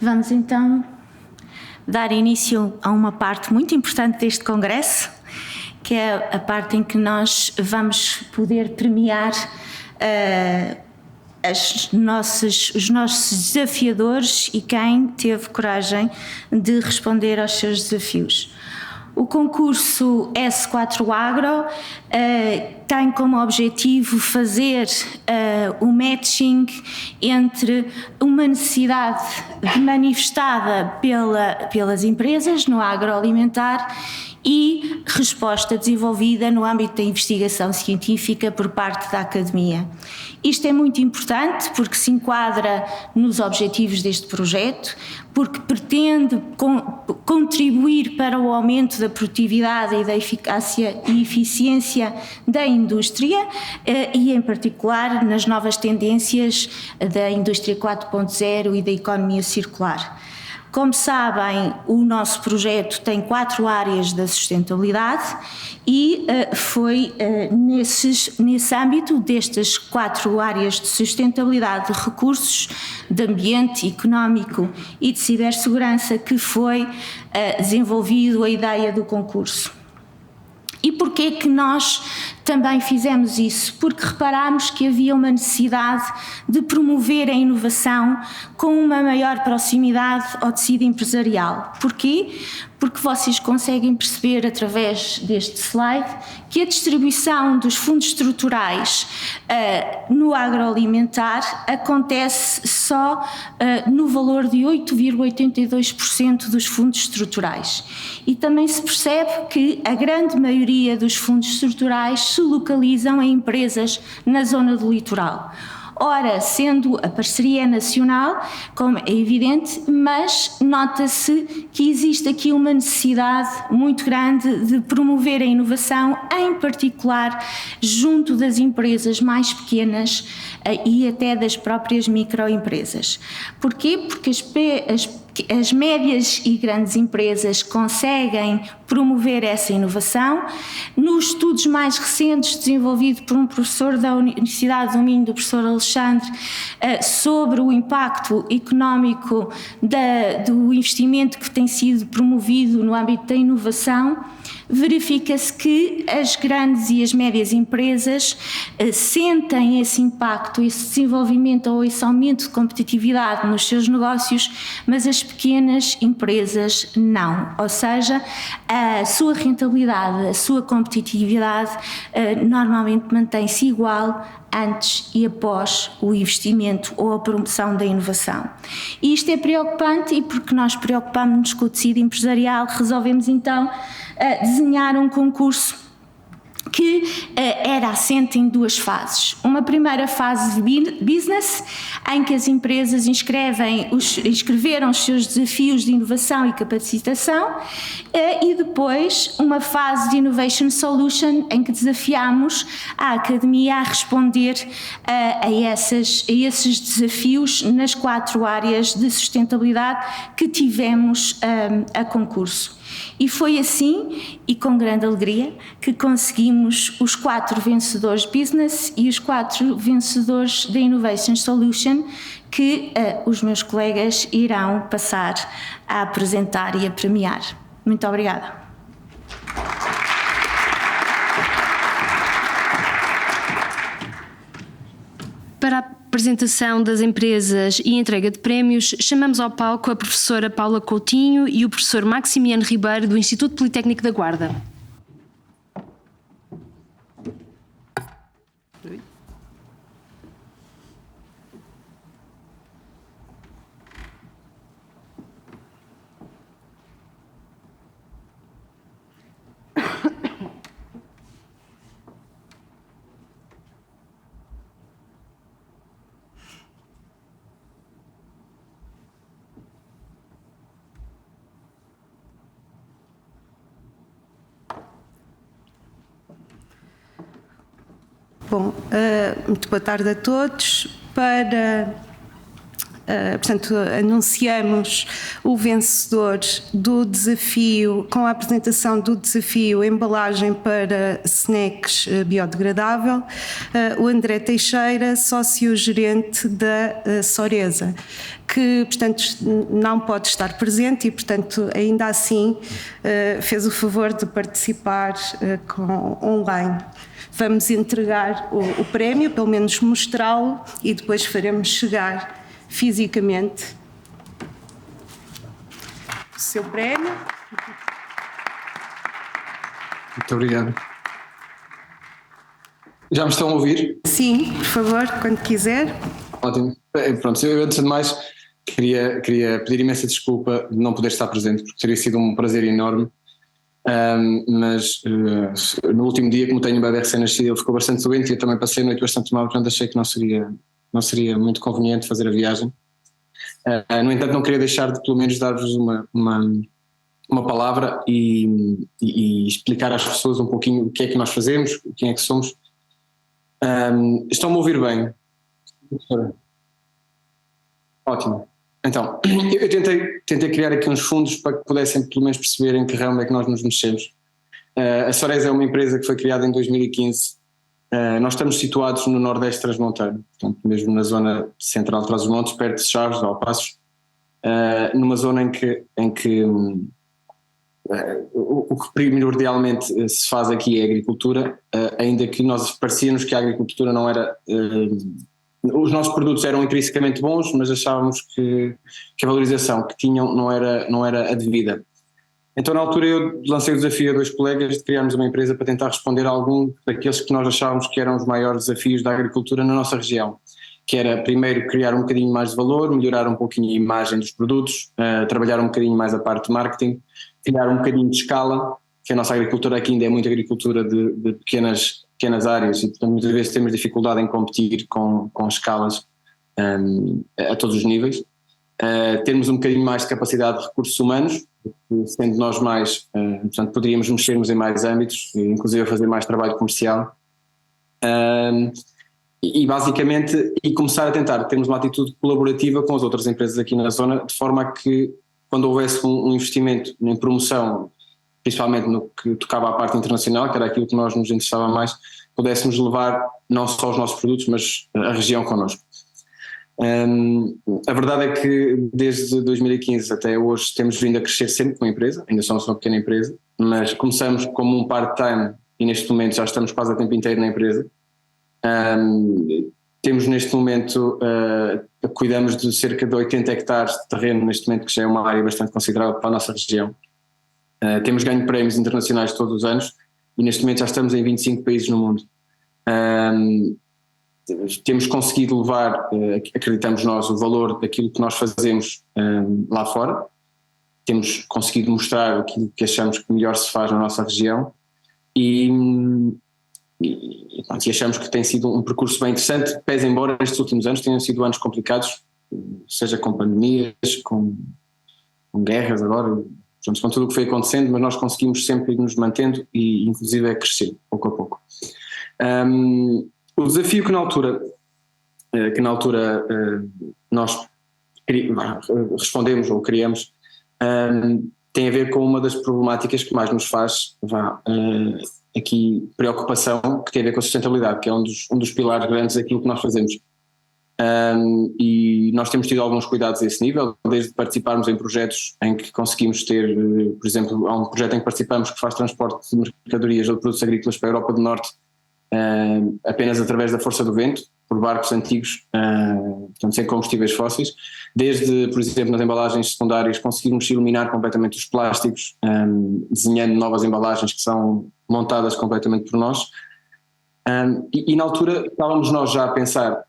Vamos então dar início a uma parte muito importante deste congresso, que é a parte em que nós vamos poder premiar os nossos desafiadores e quem teve coragem de responder aos seus desafios. O concurso S4 Agro tem como objetivo fazer o matching entre uma necessidade manifestada pelas empresas no agroalimentar e resposta desenvolvida no âmbito da investigação científica por parte da academia. Isto é muito importante porque se enquadra nos objetivos deste projeto, porque pretende contribuir para o aumento da produtividade e da eficácia e eficiência da indústria e, em particular, nas novas tendências da indústria 4.0 e da economia circular. Como sabem, o nosso projeto tem 4 áreas da sustentabilidade e foi nesse âmbito destas 4 áreas de sustentabilidade de recursos, de ambiente, económico e de cibersegurança que foi desenvolvido a ideia do concurso. E porquê que nós também fizemos isso? Porque reparámos que havia uma necessidade de promover a inovação com uma maior proximidade ao tecido empresarial. Porquê? Porque vocês conseguem perceber através deste slide que a distribuição dos fundos estruturais no agroalimentar acontece só no valor de 8,82% dos fundos estruturais. E também se percebe que a grande maioria dos fundos estruturais se localizam em empresas na zona do litoral. Ora, sendo a parceria nacional, como é evidente, mas nota-se que existe aqui uma necessidade muito grande de promover a inovação, em particular junto das empresas mais pequenas e até das próprias microempresas. Porquê? Porque as médias e grandes empresas conseguem promover essa inovação. Nos estudos mais recentes, desenvolvido por um professor da Universidade do Minho, do professor Alexandre, sobre o impacto económico do investimento que tem sido promovido no âmbito da inovação, verifica-se que as grandes e as médias empresas sentem esse impacto, esse desenvolvimento ou esse aumento de competitividade nos seus negócios, mas as pequenas empresas não. Ou seja, a sua rentabilidade, a sua competitividade normalmente mantém-se igual antes e após o investimento ou a promoção da inovação. E isto é preocupante e porque nós preocupamos-nos com o tecido empresarial, resolvemos então desenhar um concurso que era assente em 2 fases. Uma primeira fase de business, em que as empresas inscreveram os seus desafios de inovação e capacitação, e depois uma fase de Innovation Solution, em que desafiámos a academia a responder a esses desafios nas 4 áreas de sustentabilidade que tivemos a concurso. E foi assim, e com grande alegria, que conseguimos os 4 vencedores business e os 4 vencedores da Innovation Solution, que os meus colegas irão passar a apresentar e a premiar. Muito obrigada. Para a apresentação das empresas e entrega de prémios, chamamos ao palco a professora Paula Coutinho e o professor Maximiano Ribeiro, do Instituto Politécnico da Guarda. Bom, muito boa tarde a todos. Para portanto, anunciamos o vencedor do desafio, com a apresentação do desafio Embalagem para Snacks Biodegradável, o André Teixeira, sócio-gerente da Soresa, que, portanto, não pode estar presente e, portanto, ainda assim fez o favor de participar online. Vamos entregar o prémio, pelo menos mostrá-lo, e depois faremos chegar fisicamente o seu prémio. Muito obrigado. Já me estão a ouvir? Sim, por favor, quando quiser. Ótimo. Pronto, eu antes de mais queria pedir imensa desculpa de não poder estar presente, porque teria sido um prazer enorme. Mas no último dia, como tenho um bebê recém-nascido, ele ficou bastante doente e eu também passei a noite bastante mal, portanto achei que não seria muito conveniente fazer a viagem. No entanto, não queria deixar de pelo menos dar-vos uma palavra e explicar às pessoas um pouquinho o que é que nós fazemos, quem é que somos. Estão-me a ouvir bem? Ótimo. Então, eu tentei criar aqui uns fundos para que pudessem pelo menos perceber em que ramo é que nós nos mexemos. A Soresa é uma empresa que foi criada em 2015. Nós estamos situados no Nordeste Transmontano, portanto mesmo na zona central de Trás-os-Montes, perto de Chaves, de Alpassos, numa zona em que o que primordialmente se faz aqui é agricultura, ainda que nós parecíamos que a agricultura não era... os nossos produtos eram intrinsecamente bons, mas achávamos que a valorização que tinham não era a devida. Então, na altura, eu lancei o desafio a 2 colegas de criarmos uma empresa para tentar responder a algum daqueles que nós achávamos que eram os maiores desafios da agricultura na nossa região, que era, primeiro, criar um bocadinho mais de valor, melhorar um pouquinho a imagem dos produtos, trabalhar um bocadinho mais a parte de marketing, criar um bocadinho de escala, que a nossa agricultura aqui ainda é muito agricultura de pequenas áreas e, portanto, muitas vezes temos dificuldade em competir com escalas a todos os níveis. Termos um bocadinho mais de capacidade de recursos humanos, sendo nós mais, portanto, poderíamos mexermos em mais âmbitos, inclusive fazer mais trabalho comercial. E basicamente, começar a tentar termos uma atitude colaborativa com as outras empresas aqui na zona, de forma a que, quando houvesse um investimento em promoção, principalmente no que tocava à parte internacional, que era aquilo que nós nos interessava mais, pudéssemos levar não só os nossos produtos, mas a região connosco. A verdade é que desde 2015 até hoje temos vindo a crescer sempre com a empresa, ainda somos uma pequena empresa, mas começamos como um part-time e neste momento já estamos quase a tempo inteiro na empresa. Temos neste momento, cuidamos de cerca de 80 hectares de terreno neste momento, que já é uma área bastante considerável para a nossa região. Temos ganho prémios internacionais todos os anos e neste momento já estamos em 25 países no mundo. Temos conseguido levar, acreditamos nós, o valor daquilo que nós fazemos lá fora. Temos conseguido mostrar aquilo que achamos que melhor se faz na nossa região e achamos que tem sido um percurso bem interessante, pese embora estes últimos anos tenham sido anos complicados, seja com pandemias, com guerras agora, portanto, com tudo o que foi acontecendo, mas nós conseguimos sempre ir nos mantendo e inclusive a crescer pouco a pouco. O desafio que na altura nós respondemos ou criamos tem a ver com uma das problemáticas que mais nos faz aqui preocupação, que tem a ver com a sustentabilidade, que é um dos pilares grandes daquilo que nós fazemos. E nós temos tido alguns cuidados a esse nível, desde participarmos em projetos em que conseguimos ter, por exemplo, há um projeto em que participamos que faz transporte de mercadorias ou de produtos agrícolas para a Europa do Norte apenas através da força do vento, por barcos antigos, portanto sem combustíveis fósseis, desde, por exemplo, nas embalagens secundárias conseguirmos eliminar completamente os plásticos, desenhando novas embalagens que são montadas completamente por nós. E na altura estávamos nós já a pensar,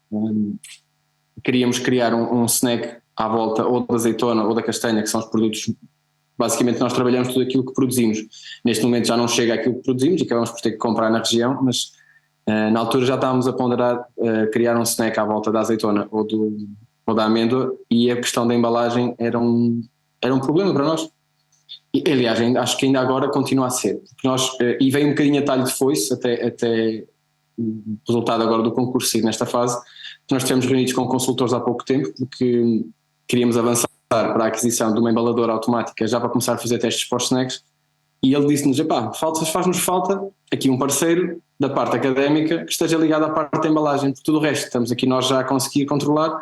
queríamos criar um snack à volta ou da azeitona ou da castanha, que são os produtos, basicamente nós trabalhamos tudo aquilo que produzimos. Neste momento já não chega àquilo que produzimos e acabamos por ter que comprar na região, mas na altura já estávamos a ponderar criar um snack à volta da azeitona ou da amêndoa, e a questão da embalagem era um problema para nós. E, aliás, acho que ainda agora continua a ser, porque e veio um bocadinho a talho de foice até o resultado agora do concurso nesta fase, Nós estivemos reunidos com consultores há pouco tempo, porque queríamos avançar para a aquisição de uma embaladora automática já para começar a fazer testes para os snacks, e ele disse-nos, faz-nos falta aqui um parceiro da parte académica que esteja ligado à parte da embalagem, por tudo o resto estamos aqui nós já a conseguir controlar,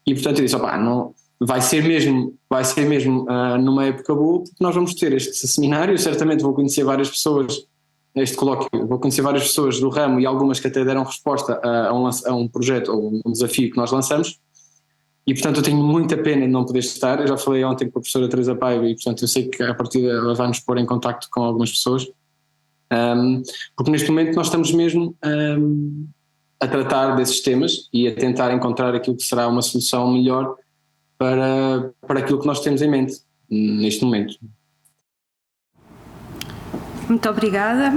e portanto eu disse, não, vai ser mesmo numa época boa, porque nós vamos ter este seminário, certamente vou conhecer várias pessoas, este colóquio, vou conhecer várias pessoas do ramo e algumas que até deram resposta a um projeto ou um desafio que nós lançamos, e portanto eu tenho muita pena de não poder estar. Eu já falei ontem com a professora Teresa Paiva e portanto eu sei que a partir ela vai nos pôr em contacto com algumas pessoas, porque neste momento nós estamos mesmo a tratar desses temas e a tentar encontrar aquilo que será uma solução melhor para aquilo que nós temos em mente neste momento. Muito obrigada.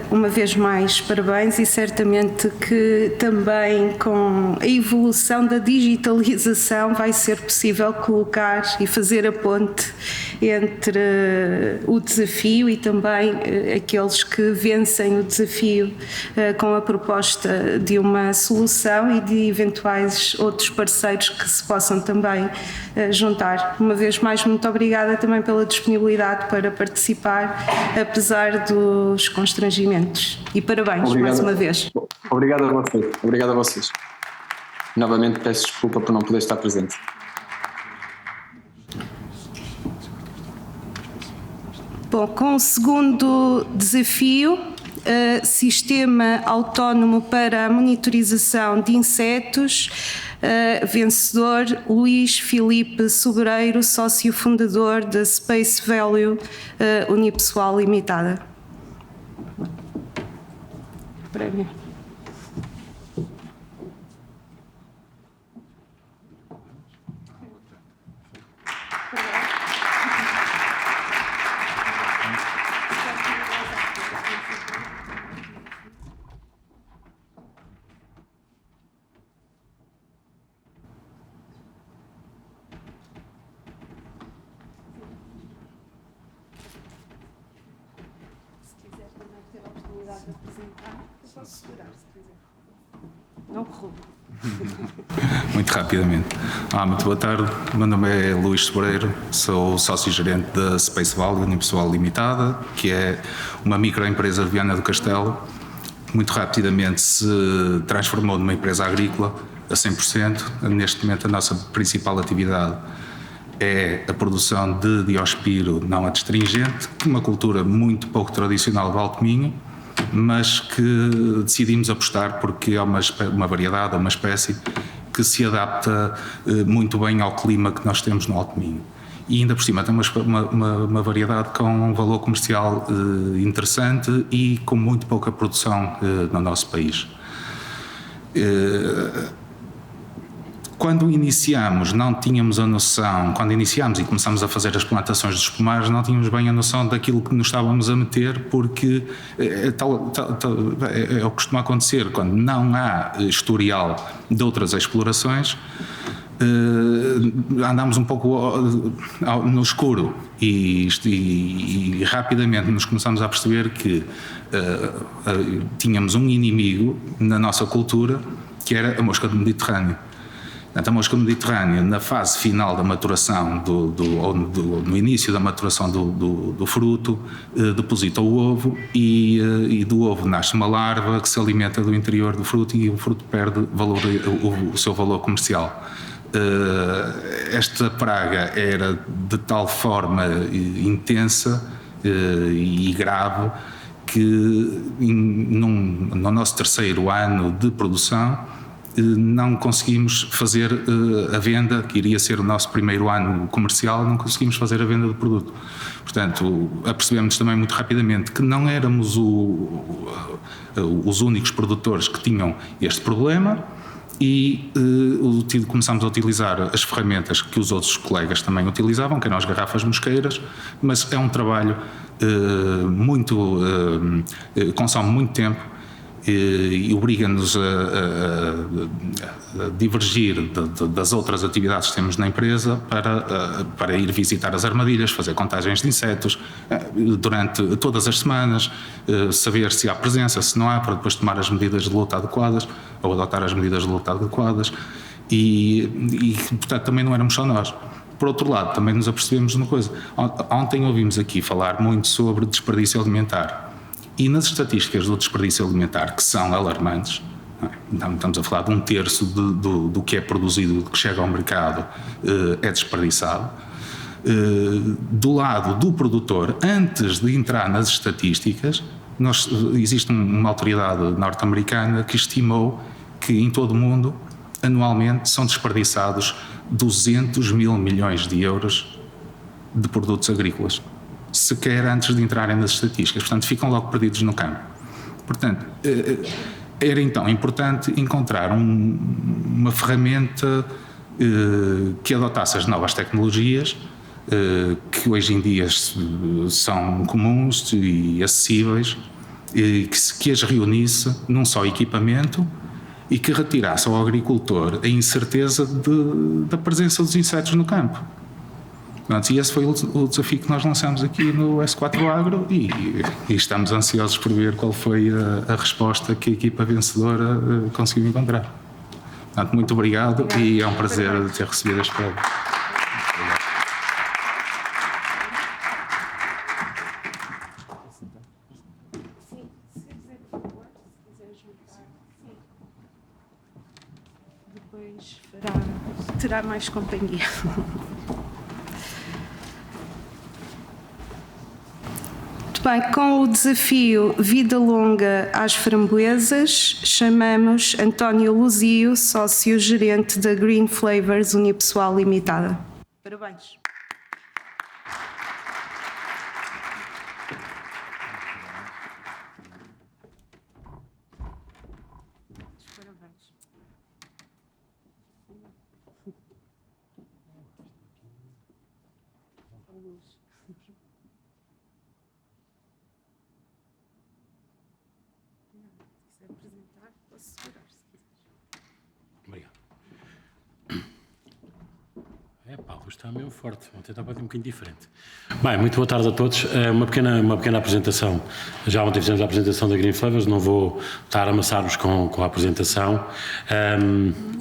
Uma vez mais, parabéns, e certamente que também com a evolução da digitalização vai ser possível colocar e fazer a ponte entre o desafio e também aqueles que vencem o desafio com a proposta de uma solução e de eventuais outros parceiros que se possam também juntar. Uma vez mais, muito obrigada também pela disponibilidade para participar, apesar dos constrangimentos. E parabéns mais uma vez. Obrigado a vocês. Novamente peço desculpa por não poder estar presente. Bom, com o segundo desafio, Sistema Autónomo para a Monitorização de Insetos, vencedor Luís Filipe Sobreiro, sócio fundador da Space Value Unipessoal Limitada. Prémio. Muito rapidamente. Muito boa tarde. Meu nome é Luís Sobreiro, sou sócio-gerente da Space Value Unipessoal Limitada, que é uma microempresa de Viana do Castelo. Muito rapidamente se transformou numa empresa agrícola a 100%. Neste momento a nossa principal atividade é a produção de diospiro não adstringente, uma cultura muito pouco tradicional do Alto Minho, mas que decidimos apostar porque é uma variedade, uma espécie que se adapta muito bem ao clima que nós temos no Alto Minho. E ainda por cima tem uma variedade com um valor comercial interessante e com muito pouca produção no nosso país. Quando iniciamos, não tínhamos a noção, quando iniciamos e começámos a fazer as plantações dos pomares, não tínhamos bem a noção daquilo que nos estávamos a meter, porque é o que costuma acontecer, quando não há historial de outras explorações, andamos um pouco no escuro e rapidamente nos começamos a perceber que tínhamos um inimigo na nossa cultura, que era a mosca do Mediterrâneo. Portanto, a mosca mediterrânea, na fase final da maturação, no início da maturação do fruto, deposita o ovo e do ovo nasce uma larva que se alimenta do interior do fruto e o fruto perde o seu valor comercial. Esta praga era de tal forma intensa e grave que no nosso terceiro ano de produção não conseguimos fazer a venda, que iria ser o nosso primeiro ano comercial, não conseguimos fazer a venda do produto. Portanto, apercebemos também muito rapidamente que não éramos os únicos produtores que tinham este problema e começámos a utilizar as ferramentas que os outros colegas também utilizavam, que eram as garrafas mosqueiras, mas é um trabalho consome muito tempo e obriga-nos a divergir das outras atividades que temos na empresa para ir visitar as armadilhas, fazer contagens de insetos durante todas as semanas, saber se há presença, se não há, para depois tomar as medidas de luta adequadas ou adotar as medidas de luta adequadas e portanto também não éramos só nós. Por outro lado, também nos apercebemos de uma coisa. Ontem ouvimos aqui falar muito sobre desperdício alimentar. E nas estatísticas do desperdício alimentar, que são alarmantes, estamos a falar de 1/3 do que é produzido, que chega ao mercado, é desperdiçado. Do lado do produtor, antes de entrar nas estatísticas, existe uma autoridade norte-americana que estimou que em todo o mundo, anualmente, são desperdiçados 200 mil milhões de euros de produtos agrícolas, sequer antes de entrarem nas estatísticas, portanto ficam logo perdidos no campo. Portanto, era então importante encontrar uma ferramenta que adotasse as novas tecnologias, que hoje em dia são comuns e acessíveis, que as reunisse num só equipamento e que retirasse ao agricultor a incerteza da presença dos insetos no campo. E esse foi o desafio que nós lançamos aqui no S4 Agro e estamos ansiosos por ver qual foi a resposta que a equipa vencedora conseguiu encontrar. Portanto, muito obrigado e é um prazer ter recebido este prémio. Depois terá mais companhia. Bem, com o desafio Vida Longa às Framboesas, chamamos António Luzio, sócio-gerente da Green Flavors Unipessoal Limitada. Parabéns. Obrigado. A luz está mesmo forte, ontem estava um bocadinho diferente. Bem, muito boa tarde a todos. Uma pequena apresentação. Já ontem fizemos a apresentação da Green Flavors, não vou estar a amassar-vos com a apresentação.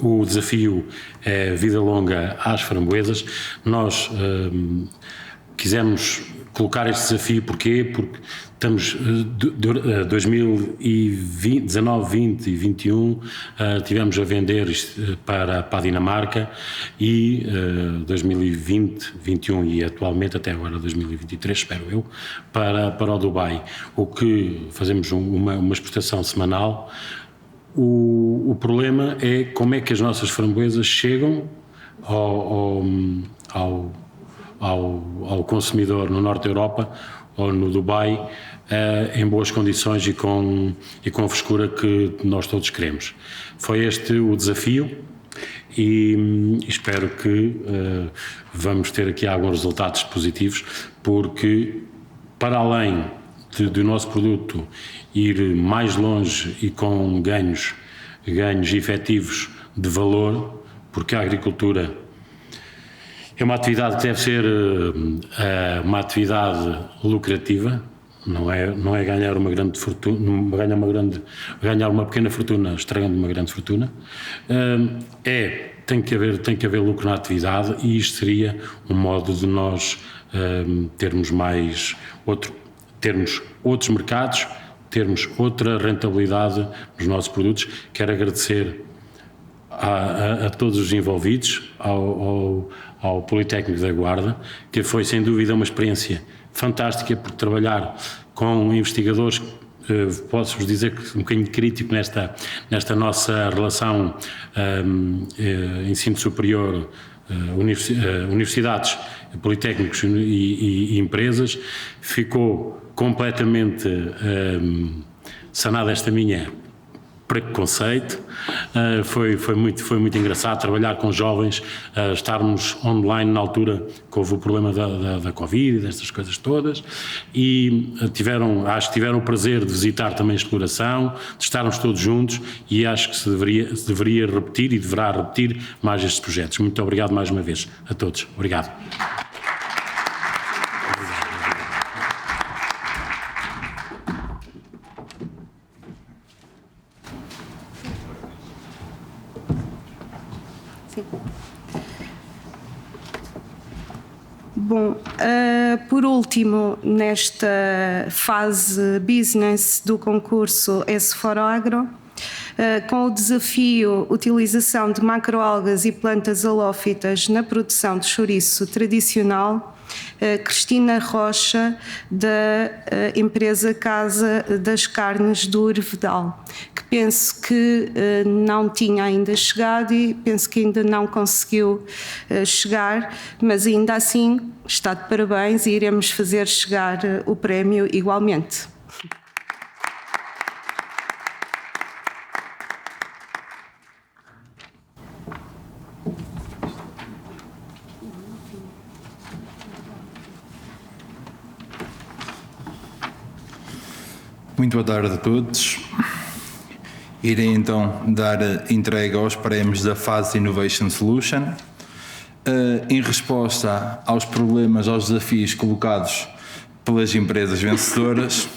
O desafio é Vida Longa às Framboesas. Nós quisemos colocar este desafio, porquê? Porque estamos 2019, 20 e 21 tivemos a vender para a Dinamarca e 2020, 21 e atualmente até agora 2023, espero eu, para o Dubai, o que fazemos uma exportação semanal. O problema é como é que as nossas framboesas chegam ao consumidor no Norte da Europa ou no Dubai em boas condições e com a frescura que nós todos queremos. Foi este o desafio e espero que vamos ter aqui alguns resultados positivos, porque para além do nosso produto ir mais longe e com ganhos efetivos de valor, porque a agricultura é uma atividade que deve ser uma atividade lucrativa, não é ganhar uma grande fortuna, ganhar uma pequena fortuna estragando uma grande fortuna. Tem que haver lucro na atividade e isto seria um modo de nós termos outros mercados, termos outra rentabilidade nos nossos produtos. Quero agradecer a todos os envolvidos, ao Politécnico da Guarda, que foi sem dúvida uma experiência fantástica, porque trabalhar com investigadores, posso-vos dizer que um bocadinho crítico nesta nossa relação ensino superior, universidades, politécnicos e empresas, ficou completamente sanada esta minha preconceito. Foi muito engraçado trabalhar com jovens, estarmos online na altura que houve o problema da Covid e destas coisas todas, e acho que tiveram o prazer de visitar também a exploração, de estarmos todos juntos, e acho que se deveria repetir e deverá repetir mais estes projetos. Muito obrigado mais uma vez a todos. Obrigado. Bom, por último, nesta fase business do concurso S4Agro, com o desafio utilização de macroalgas e plantas halófitas na produção de chouriço tradicional, Cristina Rocha, da empresa Casa das Carnes do Hervedal, que penso que não tinha ainda chegado e penso que ainda não conseguiu chegar, mas ainda assim está de parabéns e iremos fazer chegar o prémio igualmente. Muito boa tarde a todos. Irei então dar entrega aos prémios da Fase Innovation Solution. Em resposta aos problemas, aos desafios colocados pelas empresas vencedoras,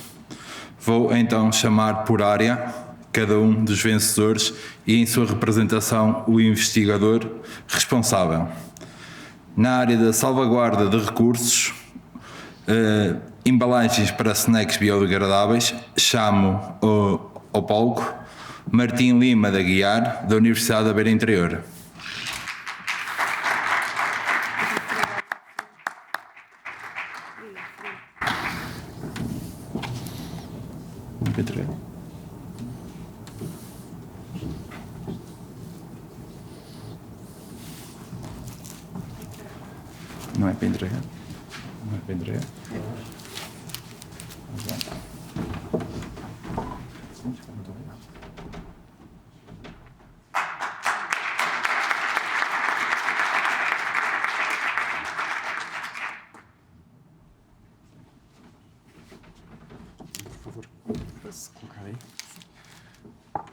vou então chamar por área cada um dos vencedores e em sua representação o investigador responsável. Na área da salvaguarda de recursos, embalagens para snacks biodegradáveis, chamo ao palco Martim Lima da Guiar, da Universidade da Beira Interior. Não é para entregar? Não é para entregar?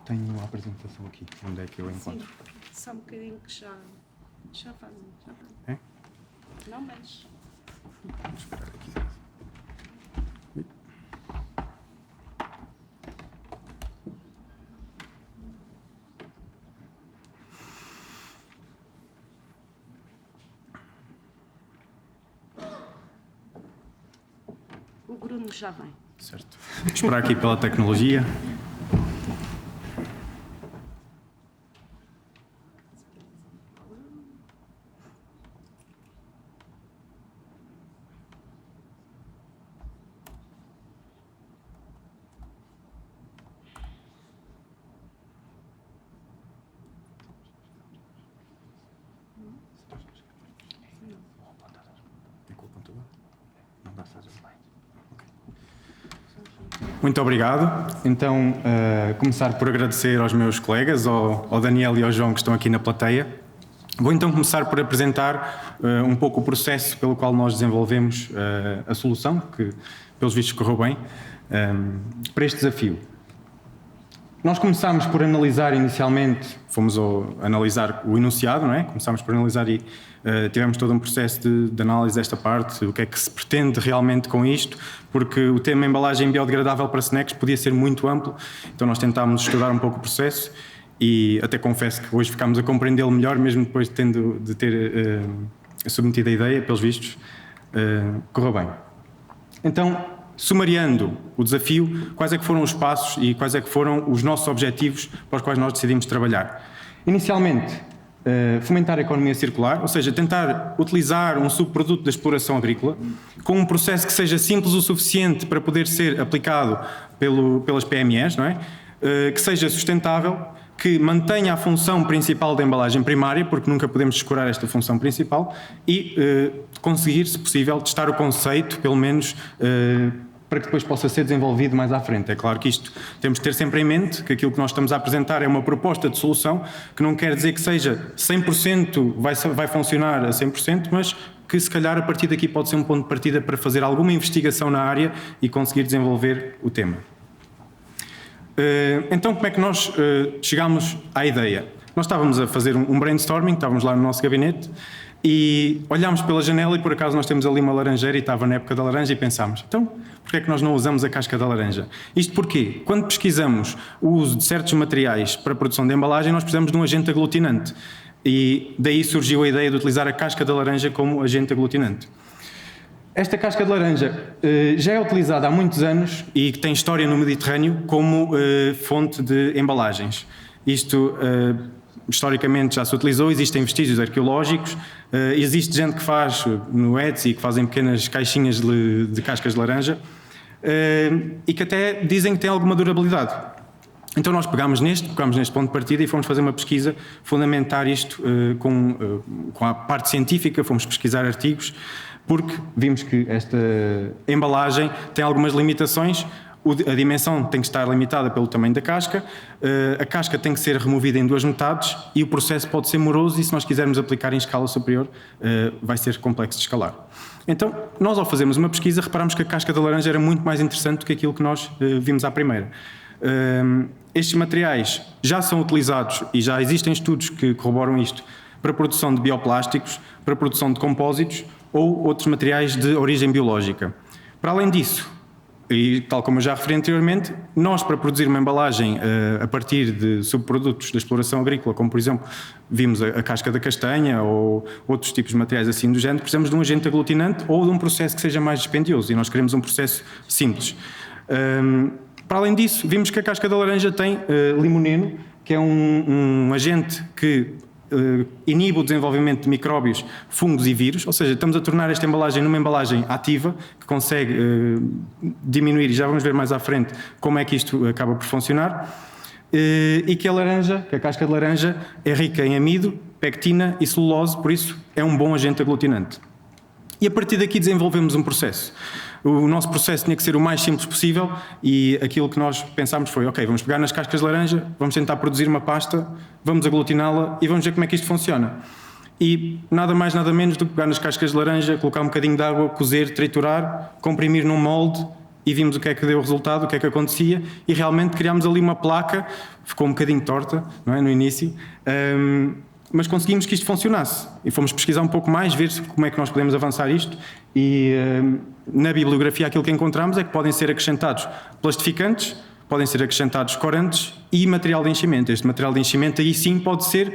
Tenho uma apresentação aqui. Onde é que eu encontro? Só um bocadinho que já fazem. É? Não, mas... Vou esperar aqui. O Bruno já vem. Certo. Vou esperar aqui pela tecnologia. Muito obrigado. Então, começar por agradecer aos meus colegas, ao Daniel e ao João que estão aqui na plateia. Vou então começar por apresentar um pouco o processo pelo qual nós desenvolvemos a solução, que pelos vistos correu bem, para este desafio. Nós começámos por analisar inicialmente, fomos analisar o enunciado, não é? Começámos por analisar e tivemos todo um processo de análise desta parte, o que é que se pretende realmente com isto, porque o tema embalagem biodegradável para snacks podia ser muito amplo, então nós tentámos estudar um pouco o processo e até confesso que hoje ficámos a compreendê-lo melhor, mesmo depois de ter submetido a ideia, pelos vistos, correu bem. Então, sumariando o desafio, quais é que foram os passos e quais é que foram os nossos objetivos para os quais nós decidimos trabalhar? Inicialmente, fomentar a economia circular, ou seja, tentar utilizar um subproduto da exploração agrícola com um processo que seja simples o suficiente para poder ser aplicado pelas PMEs, não é? Que seja sustentável, que mantenha a função principal da embalagem primária, porque nunca podemos descurar esta função principal, e conseguir, se possível, testar o conceito, pelo menos para que depois possa ser desenvolvido mais à frente. É claro que isto temos de ter sempre em mente, que aquilo que nós estamos a apresentar é uma proposta de solução, que não quer dizer que seja 100%, vai funcionar a 100%, mas que se calhar a partir daqui pode ser um ponto de partida para fazer alguma investigação na área e conseguir desenvolver o tema. Então, como é que nós chegámos à ideia? Nós estávamos a fazer um brainstorming, estávamos lá no nosso gabinete e olhámos pela janela e por acaso nós temos ali uma laranjeira e estava na época da laranja e pensámos, então, porquê é que nós não usamos a casca da laranja? Isto porquê? Quando pesquisamos o uso de certos materiais para a produção de embalagem, nós precisamos de um agente aglutinante e daí surgiu a ideia de utilizar a casca da laranja como agente aglutinante. Esta casca de laranja já é utilizada há muitos anos e tem história no Mediterrâneo como fonte de embalagens. Isto, historicamente, já se utilizou, existem vestígios arqueológicos, existe gente que faz no Etsy, que fazem pequenas caixinhas de cascas de laranja e que até dizem que tem alguma durabilidade. Então nós pegámos neste ponto de partida e fomos fazer uma pesquisa, fundamentar isto com a parte científica, fomos pesquisar artigos, porque vimos que esta embalagem tem algumas limitações. A dimensão tem que estar limitada pelo tamanho da casca, a casca tem que ser removida em 2 metades e o processo pode ser moroso e se nós quisermos aplicar em escala superior vai ser complexo de escalar. Então, nós ao fazermos uma pesquisa reparamos que a casca da laranja era muito mais interessante do que aquilo que nós vimos à primeira. Estes materiais já são utilizados e já existem estudos que corroboram isto para a produção de bioplásticos, para a produção de compósitos ou outros materiais de origem biológica. Para além disso, e tal como eu já referi anteriormente, nós para produzir uma embalagem a partir de subprodutos da exploração agrícola, como por exemplo vimos a casca da castanha ou outros tipos de materiais assim do género, precisamos de um agente aglutinante ou de um processo que seja mais dispendioso e nós queremos um processo simples. Para além disso, vimos que a casca da laranja tem limoneno, que é um agente que inibe o desenvolvimento de micróbios, fungos e vírus, ou seja, estamos a tornar esta embalagem numa embalagem ativa, que consegue diminuir, e já vamos ver mais à frente como é que isto acaba por funcionar, e que a casca de laranja é rica em amido, pectina e celulose, por isso é um bom agente aglutinante. E a partir daqui desenvolvemos um processo. O nosso processo tinha que ser o mais simples possível e aquilo que nós pensámos foi, ok, vamos pegar nas cascas de laranja, vamos tentar produzir uma pasta, vamos aglutiná-la e vamos ver como é que isto funciona. E nada mais, nada menos do que pegar nas cascas de laranja, colocar um bocadinho de água, cozer, triturar, comprimir num molde e vimos o que é que deu o resultado, o que é que acontecia e realmente criámos ali uma placa, ficou um bocadinho torta, não é, no início, mas conseguimos que isto funcionasse e fomos pesquisar um pouco mais, ver como é que nós podemos avançar isto e na bibliografia aquilo que encontramos é que podem ser acrescentados plastificantes, podem ser acrescentados corantes e material de enchimento. Este material de enchimento aí sim pode ser,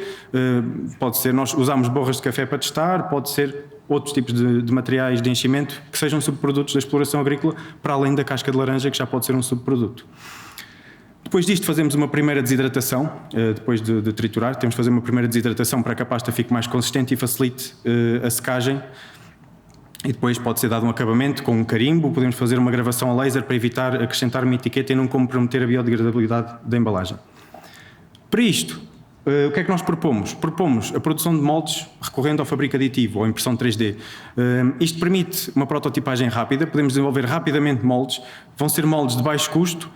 nós usamos borras de café para testar, pode ser outros tipos de materiais de enchimento que sejam subprodutos da exploração agrícola para além da casca de laranja que já pode ser um subproduto. Depois disto fazemos uma primeira desidratação, depois de triturar, temos de fazer uma primeira desidratação para que a pasta fique mais consistente e facilite a secagem e depois pode ser dado um acabamento com um carimbo, podemos fazer uma gravação a laser para evitar acrescentar uma etiqueta e não comprometer a biodegradabilidade da embalagem. Para isto, o que é que nós propomos? Propomos a produção de moldes recorrendo ao fabrico aditivo ou impressão 3D. Isto permite uma prototipagem rápida, podemos desenvolver rapidamente moldes, vão ser moldes de baixo custo.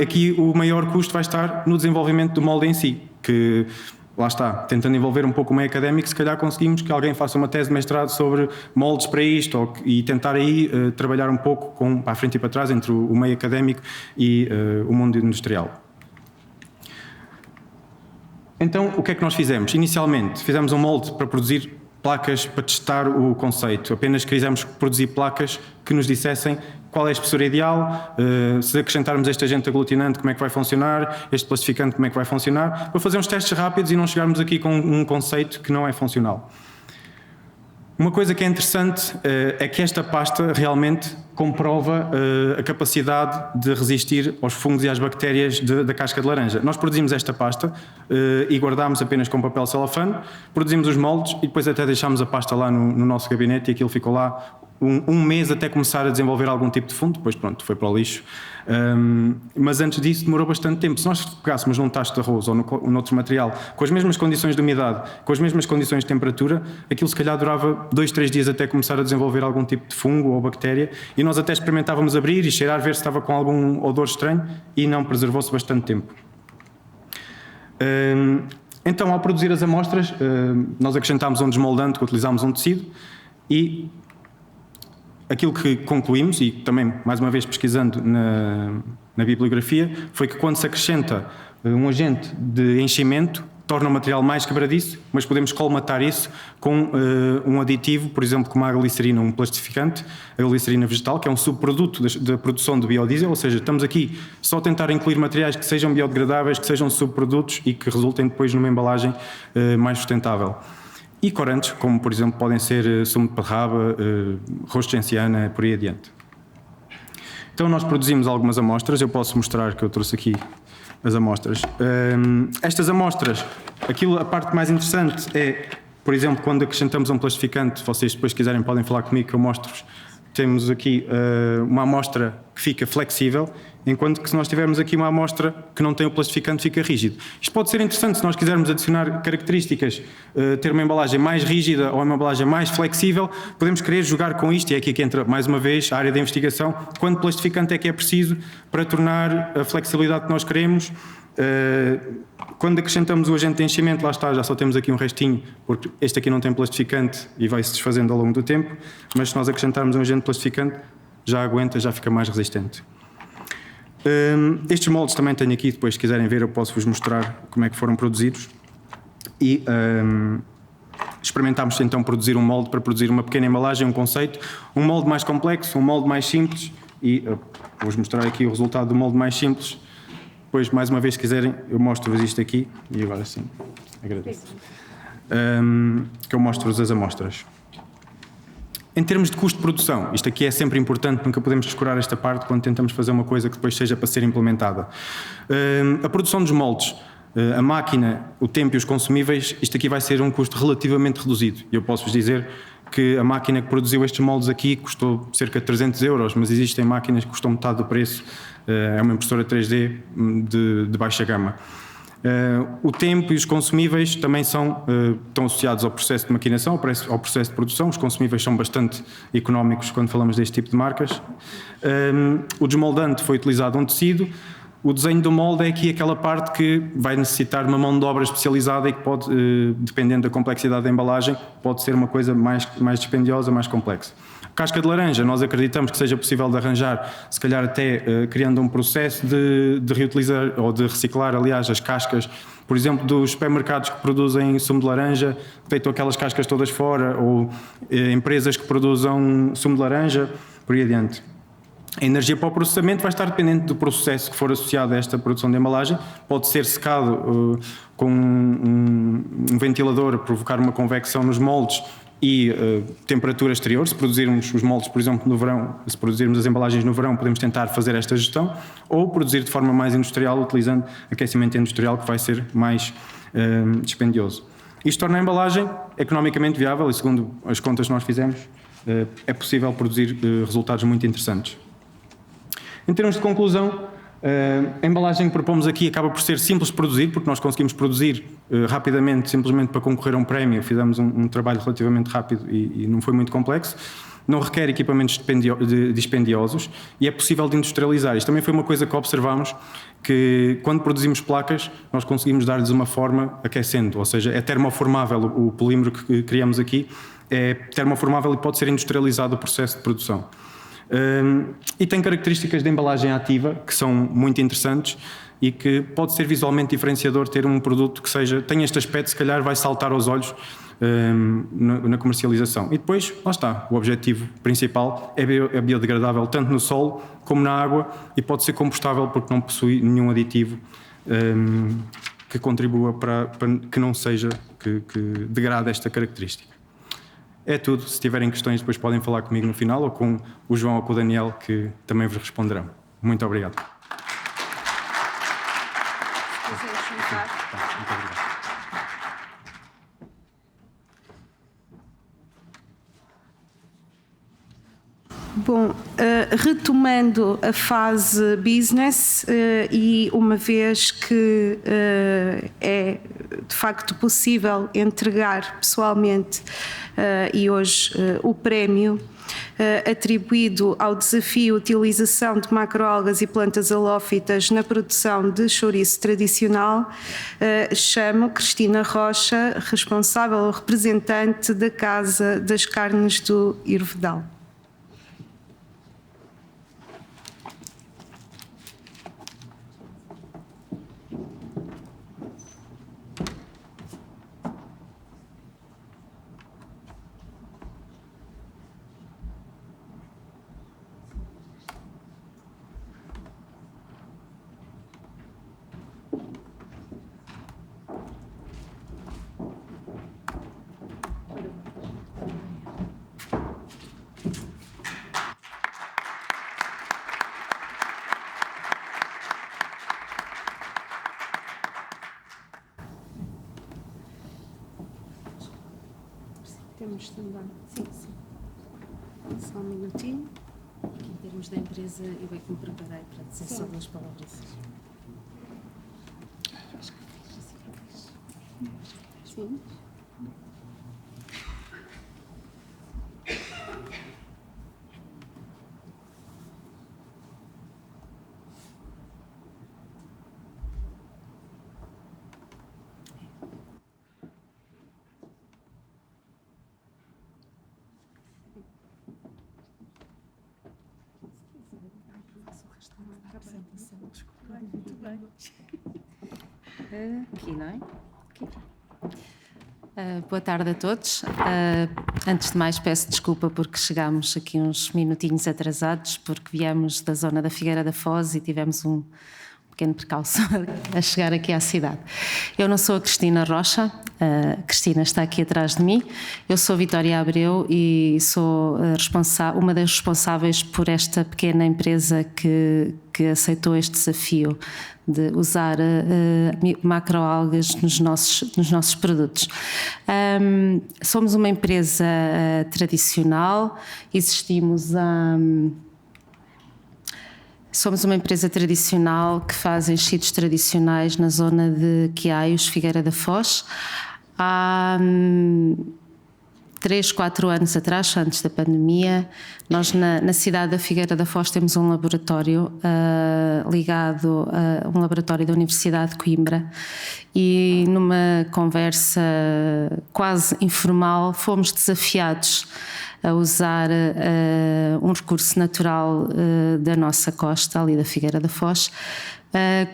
Aqui o maior custo vai estar no desenvolvimento do molde em si, que lá está, tentando envolver um pouco o meio académico, se calhar conseguimos que alguém faça uma tese de mestrado sobre moldes para isto e tentar aí trabalhar um pouco para a frente e para trás entre o meio académico e o mundo industrial. Então, o que é que nós fizemos? Inicialmente, fizemos um molde para produzir placas para testar o conceito. Apenas quisemos produzir placas que nos dissessem qual é a espessura ideal, se acrescentarmos este agente aglutinante, como é que vai funcionar, este plastificante, como é que vai funcionar, para fazer uns testes rápidos e não chegarmos aqui com um conceito que não é funcional. Uma coisa que é interessante é que esta pasta realmente comprova a capacidade de resistir aos fungos e às bactérias da casca de laranja. Nós produzimos esta pasta e guardámos apenas com papel celofane, produzimos os moldes e depois até deixámos a pasta lá no nosso gabinete e aquilo ficou lá um mês até começar a desenvolver algum tipo de fundo, depois pronto, foi para o lixo. Mas antes disso demorou bastante tempo. Se nós pegássemos num tacho de arroz ou noutro material, com as mesmas condições de umidade, com as mesmas condições de temperatura, aquilo se calhar durava 2, 3 dias até começar a desenvolver algum tipo de fungo ou bactéria e nós até experimentávamos abrir e cheirar, ver se estava com algum odor estranho, e não, preservou-se bastante tempo. Então, ao produzir as amostras, nós acrescentámos um desmoldante, que utilizámos um tecido, e aquilo que concluímos, e também, mais uma vez, pesquisando na bibliografia, foi que quando se acrescenta um agente de enchimento, torna o material mais quebradiço, mas podemos colmatar isso com um aditivo, por exemplo, como a glicerina, um plastificante, a glicerina vegetal, que é um subproduto da produção de biodiesel, ou seja, estamos aqui só a tentar incluir materiais que sejam biodegradáveis, que sejam subprodutos e que resultem depois numa embalagem mais sustentável. E corantes, como por exemplo podem ser sumo de beterraba, rosto de genciana, por aí adiante. Então nós produzimos algumas amostras, eu posso mostrar que eu trouxe aqui as amostras. Estas amostras, a parte mais interessante é, por exemplo, quando acrescentamos um plastificante, vocês depois quiserem podem falar comigo que eu mostro-vos, temos aqui uma amostra que fica flexível, enquanto que se nós tivermos aqui uma amostra que não tem o plastificante fica rígido. Isto pode ser interessante se nós quisermos adicionar características, ter uma embalagem mais rígida ou uma embalagem mais flexível, podemos querer jogar com isto, e é aqui que entra mais uma vez a área da investigação, quanto plastificante é que é preciso para tornar a flexibilidade que nós queremos. Quando acrescentamos o agente de enchimento, lá está, já só temos aqui um restinho, porque este aqui não tem plastificante e vai se desfazendo ao longo do tempo, mas se nós acrescentarmos um agente de plastificante, já aguenta, já fica mais resistente. Estes moldes também tenho aqui, depois se quiserem ver eu posso vos mostrar como é que foram produzidos. E experimentámos então produzir um molde para produzir uma pequena embalagem, um conceito, um molde mais complexo, um molde mais simples, e vou-vos mostrar aqui o resultado do molde mais simples. Depois, mais uma vez, se quiserem, eu mostro-vos isto aqui, e agora sim, agradeço. Que eu mostro-vos as amostras. Em termos de custo de produção, isto aqui é sempre importante, nunca podemos descurar esta parte quando tentamos fazer uma coisa que depois seja para ser implementada. A produção dos moldes, a máquina, o tempo e os consumíveis, isto aqui vai ser um custo relativamente reduzido. Eu posso-vos dizer que a máquina que produziu estes moldes aqui custou cerca de 300 €, mas existem máquinas que custam metade do preço. É uma impressora 3D de baixa gama. O tempo e os consumíveis também estão associados ao processo de maquinação, ao processo de produção. Os consumíveis são bastante económicos quando falamos deste tipo de marcas. O desmoldante foi utilizado um tecido. O desenho do molde é aqui aquela parte que vai necessitar de uma mão de obra especializada e que pode, dependendo da complexidade da embalagem, pode ser uma coisa mais dispendiosa, mais complexa. Casca de laranja, nós acreditamos que seja possível de arranjar, se calhar até criando um processo de reutilizar ou de reciclar, aliás, as cascas, por exemplo, dos supermercados que produzem sumo de laranja, que deitam aquelas cascas todas fora, ou empresas que produzam sumo de laranja, por aí adiante. A energia para o processamento vai estar dependente do processo que for associado a esta produção de embalagem. Pode ser secado com um ventilador, provocar uma convecção nos moldes e temperatura exterior. Se produzirmos os moldes, por exemplo, no verão, se produzirmos as embalagens no verão, podemos tentar fazer esta gestão, ou produzir de forma mais industrial, utilizando aquecimento industrial, que vai ser mais dispendioso. Isto torna a embalagem economicamente viável e, segundo as contas que nós fizemos, é possível produzir resultados muito interessantes. Em termos de conclusão, a embalagem que propomos aqui acaba por ser simples de produzir, porque nós conseguimos produzir rapidamente, simplesmente para concorrer a um prémio. Fizemos um trabalho relativamente rápido e não foi muito complexo. Não requer equipamentos dispendiosos e é possível de industrializar. Isto também foi uma coisa que observámos, que quando produzimos placas, nós conseguimos dar-lhes uma forma aquecendo, ou seja, é termoformável. O polímero que criamos aqui é termoformável e pode ser industrializado o processo de produção. E tem características de embalagem ativa que são muito interessantes e que pode ser visualmente diferenciador ter um produto que tenha este aspecto, se calhar vai saltar aos olhos na comercialização. E depois, lá está, o objetivo principal é biodegradável tanto no solo como na água e pode ser compostável porque não possui nenhum aditivo que contribua para que não seja, que degrade esta característica. É tudo. Se tiverem questões, depois podem falar comigo no final ou com o João ou com o Daniel, que também vos responderão. Muito obrigado. Bom, retomando a fase business e uma vez que é de facto possível entregar pessoalmente e hoje o prémio, atribuído ao desafio utilização de macroalgas e plantas halófitas na produção de chouriço tradicional, chamo Cristina Rocha, responsável ou representante da Casa das Carnes do Irvedal. Temos também, sim. Só um minutinho. Em termos da empresa, eu é que me preparei para dizer só 2 palavras. Sim. Aqui, não é? Aqui. Boa tarde a todos. Antes de mais, peço desculpa porque chegámos aqui uns minutinhos atrasados, porque viemos da zona da Figueira da Foz e tivemos um pequeno percalço a chegar aqui à cidade. Eu não sou a Cristina Rocha, a Cristina está aqui atrás de mim. Eu sou Vitória Abreu e sou uma das responsáveis por esta pequena empresa que aceitou este desafio de usar macroalgas nos nossos produtos. Somos uma empresa tradicional, somos uma empresa tradicional que faz enchidos tradicionais na zona de Quiaios, Figueira da Foz. Há 3, 4 anos atrás, antes da pandemia, nós na cidade da Figueira da Foz temos um laboratório ligado a um laboratório da Universidade de Coimbra e numa conversa quase informal fomos desafiados a usar um recurso natural da nossa costa, ali da Figueira da Foz,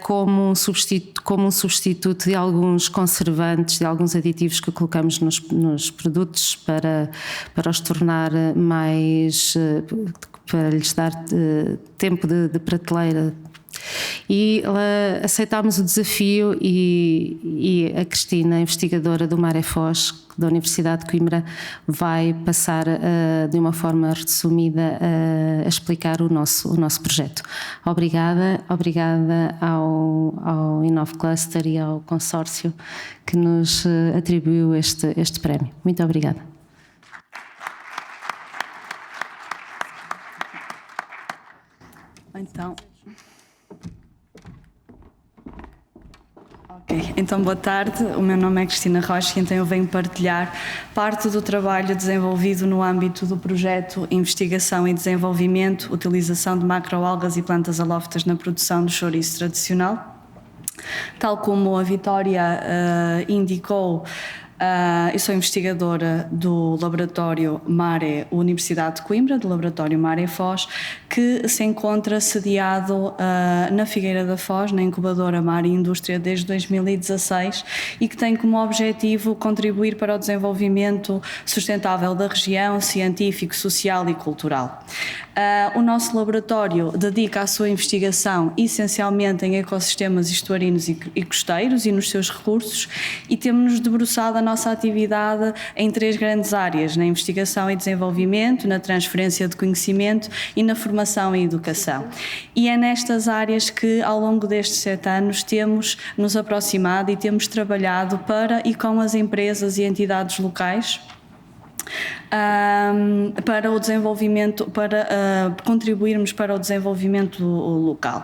como um substituto de alguns conservantes, de alguns aditivos que colocamos nos produtos para os tornar mais, para lhes dar tempo de prateleira. E aceitámos o desafio e a Cristina, investigadora do Mare Foz, da Universidade de Coimbra, vai passar de uma forma resumida a explicar o nosso projeto. Obrigada ao Innov Cluster e ao consórcio que nos atribuiu este prémio. Muito obrigada. Então, boa tarde, o meu nome é Cristina Rocha e então eu venho partilhar parte do trabalho desenvolvido no âmbito do projeto Investigação e Desenvolvimento, Utilização de Macroalgas e Plantas Halófitas na Produção do Chouriço Tradicional. Tal como a Vitória indicou, eu sou investigadora do Laboratório Mare Universidade de Coimbra, do Laboratório Mare Foz, que se encontra sediado na Figueira da Foz, na incubadora Mare Indústria, desde 2016 e que tem como objetivo contribuir para o desenvolvimento sustentável da região, científico, social e cultural. O nosso laboratório dedica a sua investigação essencialmente em ecossistemas estuarinos e costeiros e nos seus recursos e temos-nos debruçado a nossa atividade em 3 grandes áreas: na investigação e desenvolvimento, na transferência de conhecimento e na formação e educação. E é nestas áreas que ao longo destes 7 anos temos nos aproximado e temos trabalhado para e com as empresas e entidades locais para o desenvolvimento, para contribuirmos para o desenvolvimento local.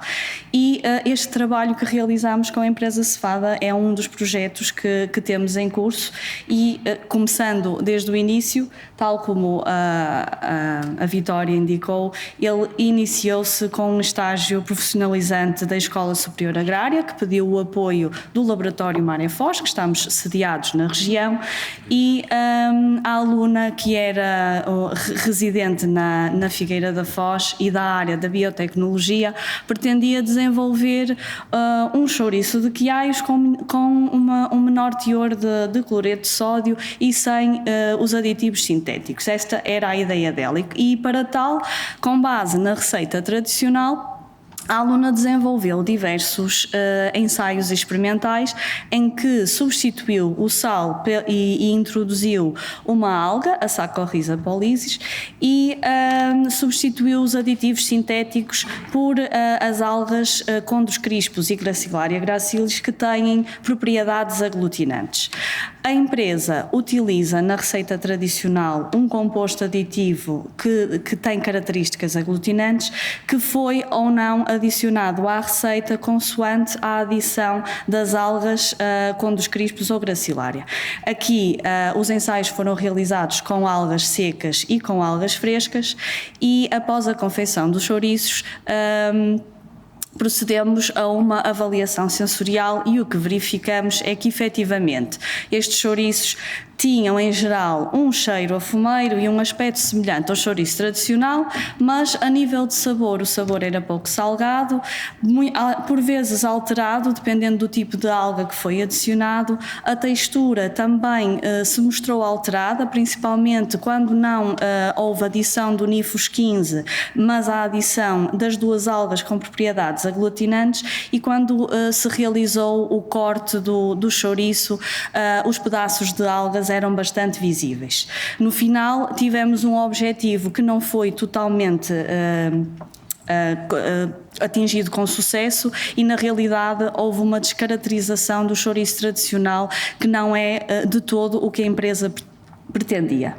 E este trabalho que realizamos com a empresa Cefada é um dos projetos que temos em curso e começando desde o início, tal como a Vitória indicou, ele iniciou-se com um estágio profissionalizante da Escola Superior Agrária, que pediu o apoio do Laboratório Maré Foz, que estamos sediados na região, e a aluna que era residente na Figueira da Foz e da área da biotecnologia pretendia desenvolver um chouriço de quiaios com um menor teor de cloreto de sódio e sem os aditivos sintéticos. Esta era a ideia dela e para tal, com base na receita tradicional, a aluna desenvolveu diversos ensaios experimentais em que substituiu o sal e introduziu uma alga, a Saccharomyces pollicis, e substituiu os aditivos sintéticos por as algas Chondrus e Gracilaria gracilis, que têm propriedades aglutinantes. A empresa utiliza na receita tradicional um composto aditivo que tem características aglutinantes, que foi ou não adicionado à receita consoante a adição das algas Chondrus ou Gracilaria. Aqui os ensaios foram realizados com algas secas e com algas frescas e após a confecção dos chouriços procedemos a uma avaliação sensorial e o que verificamos é que efetivamente estes chouriços tinham em geral um cheiro a fumeiro e um aspecto semelhante ao chouriço tradicional, mas a nível de sabor, o sabor era pouco salgado, por vezes alterado, dependendo do tipo de alga que foi adicionado. A textura também se mostrou alterada, principalmente quando não houve adição do Nifus 15, mas a adição das duas algas com propriedades aglutinantes, e quando se realizou o corte do chouriço, os pedaços de algas eram bastante visíveis. No final, tivemos um objetivo que não foi totalmente atingido com sucesso e, na realidade, houve uma descaracterização do chouriço tradicional que não é de todo o que a empresa pretendia.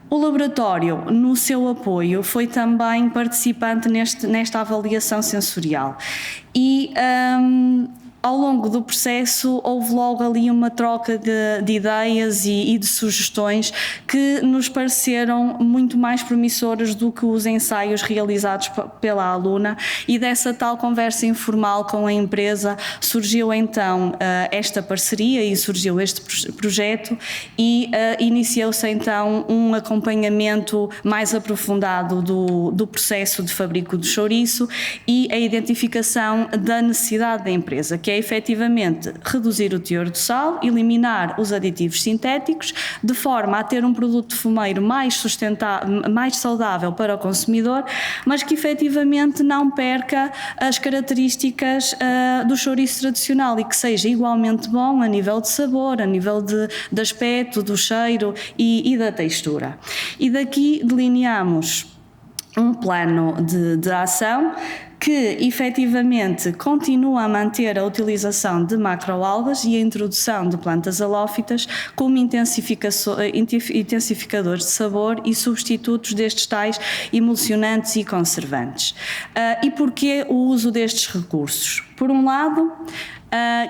O laboratório, no seu apoio, foi também participante nesta avaliação sensorial e ao longo do processo houve logo ali uma troca de ideias e de sugestões que nos pareceram muito mais promissoras do que os ensaios realizados pela aluna, e dessa tal conversa informal com a empresa surgiu então esta parceria e surgiu este projeto e iniciou-se então um acompanhamento mais aprofundado do processo de fabrico do chouriço e a identificação da necessidade da empresa, que é efetivamente reduzir o teor de sal, eliminar os aditivos sintéticos, de forma a ter um produto de fumeiro mais sustentável, mais saudável para o consumidor, mas que efetivamente não perca as características do chouriço tradicional e que seja igualmente bom a nível de sabor, a nível de aspecto, do cheiro e da textura. E daqui delineamos um plano de ação que efetivamente continua a manter a utilização de macroalgas e a introdução de plantas halófitas como intensificadores de sabor e substitutos destes tais emulsionantes e conservantes. E porquê o uso destes recursos? Por um lado,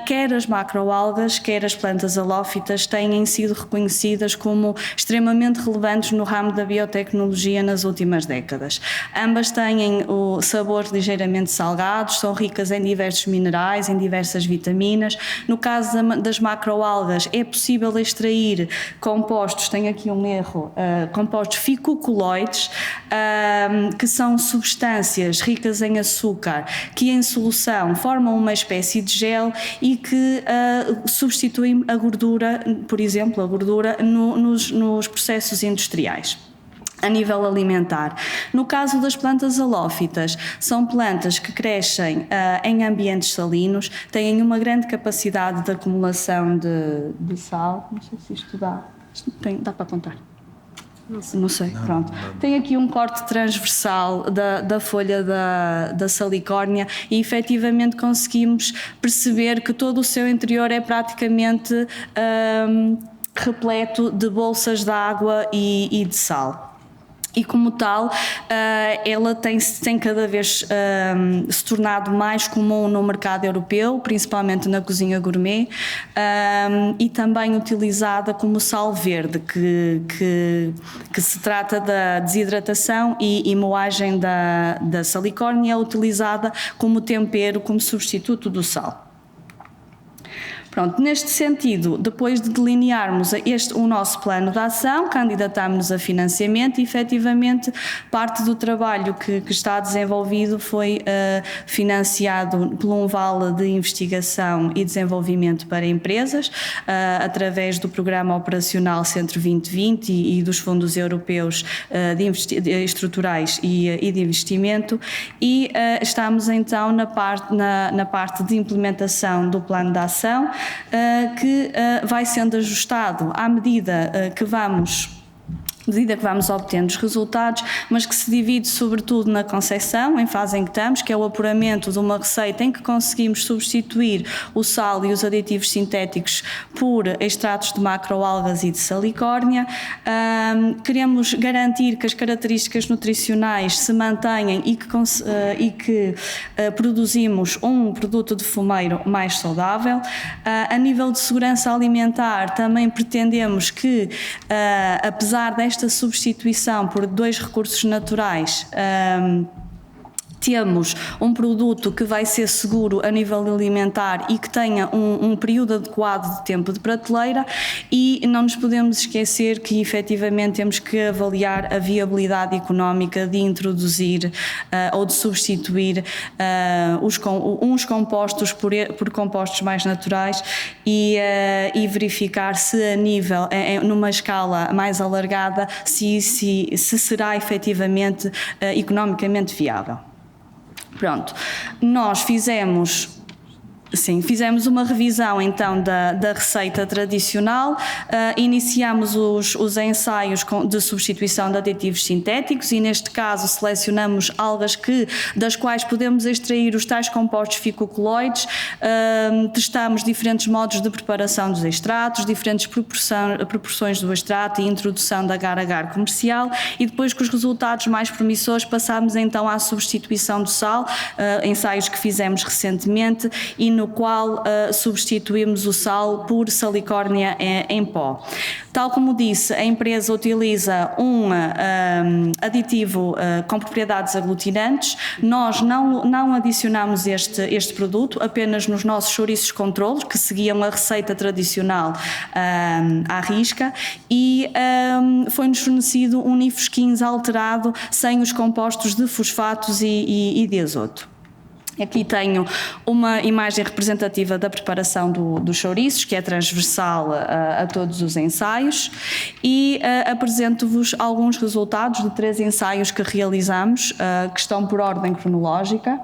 quer as macroalgas, quer as plantas halófitas têm sido reconhecidas como extremamente relevantes no ramo da biotecnologia nas últimas décadas. Ambas têm o sabor ligeiramente salgados, são ricas em diversos minerais, em diversas vitaminas. No caso das macroalgas é possível extrair compostos, tenho aqui um erro, compostos ficoculoides, que são substâncias ricas em açúcar que em solução formam uma espécie de gel e que substituem a gordura, por exemplo, a gordura nos processos industriais. A nível alimentar. No caso das plantas halófitas, são plantas que crescem em ambientes salinos, têm uma grande capacidade de acumulação de sal. Não sei se isto dá para contar. Não sei, pronto. Tem aqui um corte transversal da folha da salicórnia e efetivamente conseguimos perceber que todo o seu interior é praticamente repleto de bolsas de água e de sal. E como tal, ela tem cada vez se tornado mais comum no mercado europeu, principalmente na cozinha gourmet, e também utilizada como sal verde, que se trata da desidratação e moagem da salicórnia, utilizada como tempero, como substituto do sal. Pronto, neste sentido, depois de delinearmos o nosso plano de ação, candidatámos-nos a financiamento e, efetivamente, parte do trabalho que está desenvolvido foi financiado por um vale de investigação e desenvolvimento para empresas, através do Programa Operacional Centro 2020 e dos fundos europeus estruturais e de investimento, e estamos então na parte de implementação do plano de ação, que vai sendo ajustado à medida que vamos obtendo os resultados, mas que se divide sobretudo na concepção, em fase em que estamos, que é o apuramento de uma receita em que conseguimos substituir o sal e os aditivos sintéticos por extratos de macroalgas e de salicórnia. Queremos garantir que as características nutricionais se mantenham e que produzimos um produto de fumeiro mais saudável. A nível de segurança alimentar, também pretendemos que, apesar desta substituição por 2 recursos naturais, temos um produto que vai ser seguro a nível alimentar e que tenha um período adequado de tempo de prateleira, e não nos podemos esquecer que efetivamente temos que avaliar a viabilidade económica de introduzir ou de substituir uns compostos por compostos mais naturais e verificar se a nível, numa escala mais alargada, se será efetivamente economicamente viável. Pronto, nós fizemos uma revisão então da receita tradicional, iniciamos os ensaios de substituição de aditivos sintéticos e, neste caso, selecionamos algas das quais podemos extrair os tais compostos ficocolóides, testamos diferentes modos de preparação dos extratos, diferentes proporções do extrato e introdução da agar-agar comercial, e depois, com os resultados mais promissores, passámos então à substituição do sal, ensaios que fizemos recentemente e no qual substituímos o sal por salicórnia em pó. Tal como disse, a empresa utiliza um aditivo com propriedades aglutinantes. Nós não adicionamos este produto apenas nos nossos chouriços controlos, que seguiam a receita tradicional à risca, e foi-nos fornecido um NIFOS 15 alterado, sem os compostos de fosfatos e de azoto. Aqui tenho uma imagem representativa da preparação dos chouriços, que é transversal a todos os ensaios, e apresento-vos alguns resultados de 3 ensaios que realizamos, que estão por ordem cronológica.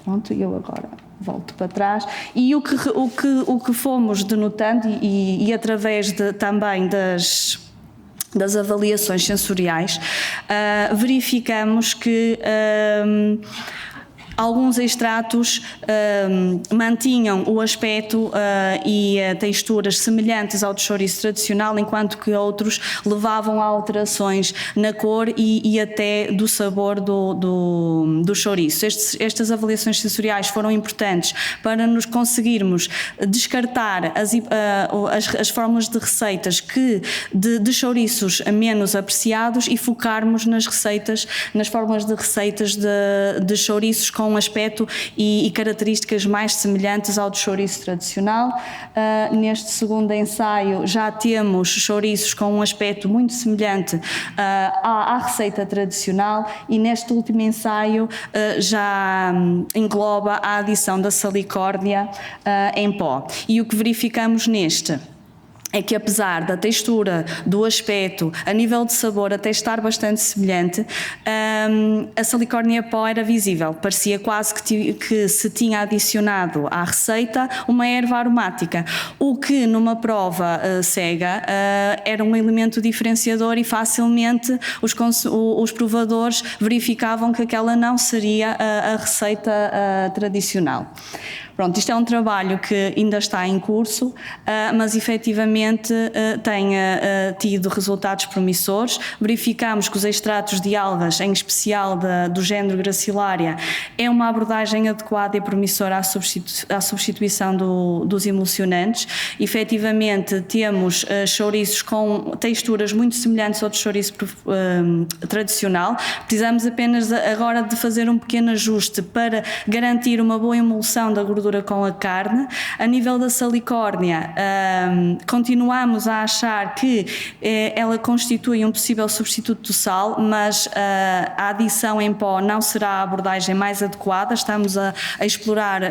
Pronto, eu agora volto para trás. E o que fomos denotando, e através também das avaliações sensoriais, verificamos que alguns extratos mantinham o aspecto e texturas semelhantes ao do chouriço tradicional, enquanto que outros levavam a alterações na cor e até do sabor do chouriço. Estas avaliações sensoriais foram importantes para nos conseguirmos descartar as fórmulas de receitas de chouriços menos apreciados e focarmos nas fórmulas de receitas de chouriços com um aspecto e características mais semelhantes ao do chouriço tradicional. Neste segundo ensaio já temos chouriços com um aspecto muito semelhante à receita tradicional, e neste último ensaio já engloba a adição da salicórnia em pó. E o que verificamos neste é que, apesar da textura, do aspecto, a nível de sabor até estar bastante semelhante, a salicórnia pó era visível. Parecia quase que se tinha adicionado à receita uma erva aromática, o que numa prova cega era um elemento diferenciador, e facilmente os provadores verificavam que aquela não seria a receita tradicional. Pronto, isto é um trabalho que ainda está em curso, mas efetivamente efetivamente tenha tido resultados promissores. Verificamos que os extratos de algas, em especial do género Gracilaria, é uma abordagem adequada e promissora à substituição dos emulsionantes. Efetivamente temos chouriços com texturas muito semelhantes ao do chouriço tradicional. Precisamos apenas agora de fazer um pequeno ajuste para garantir uma boa emulsão da gordura com a carne. A nível da salicórnia, continuamos a achar que ela constitui um possível substituto do sal, mas a adição em pó não será a abordagem mais adequada. Estamos a explorar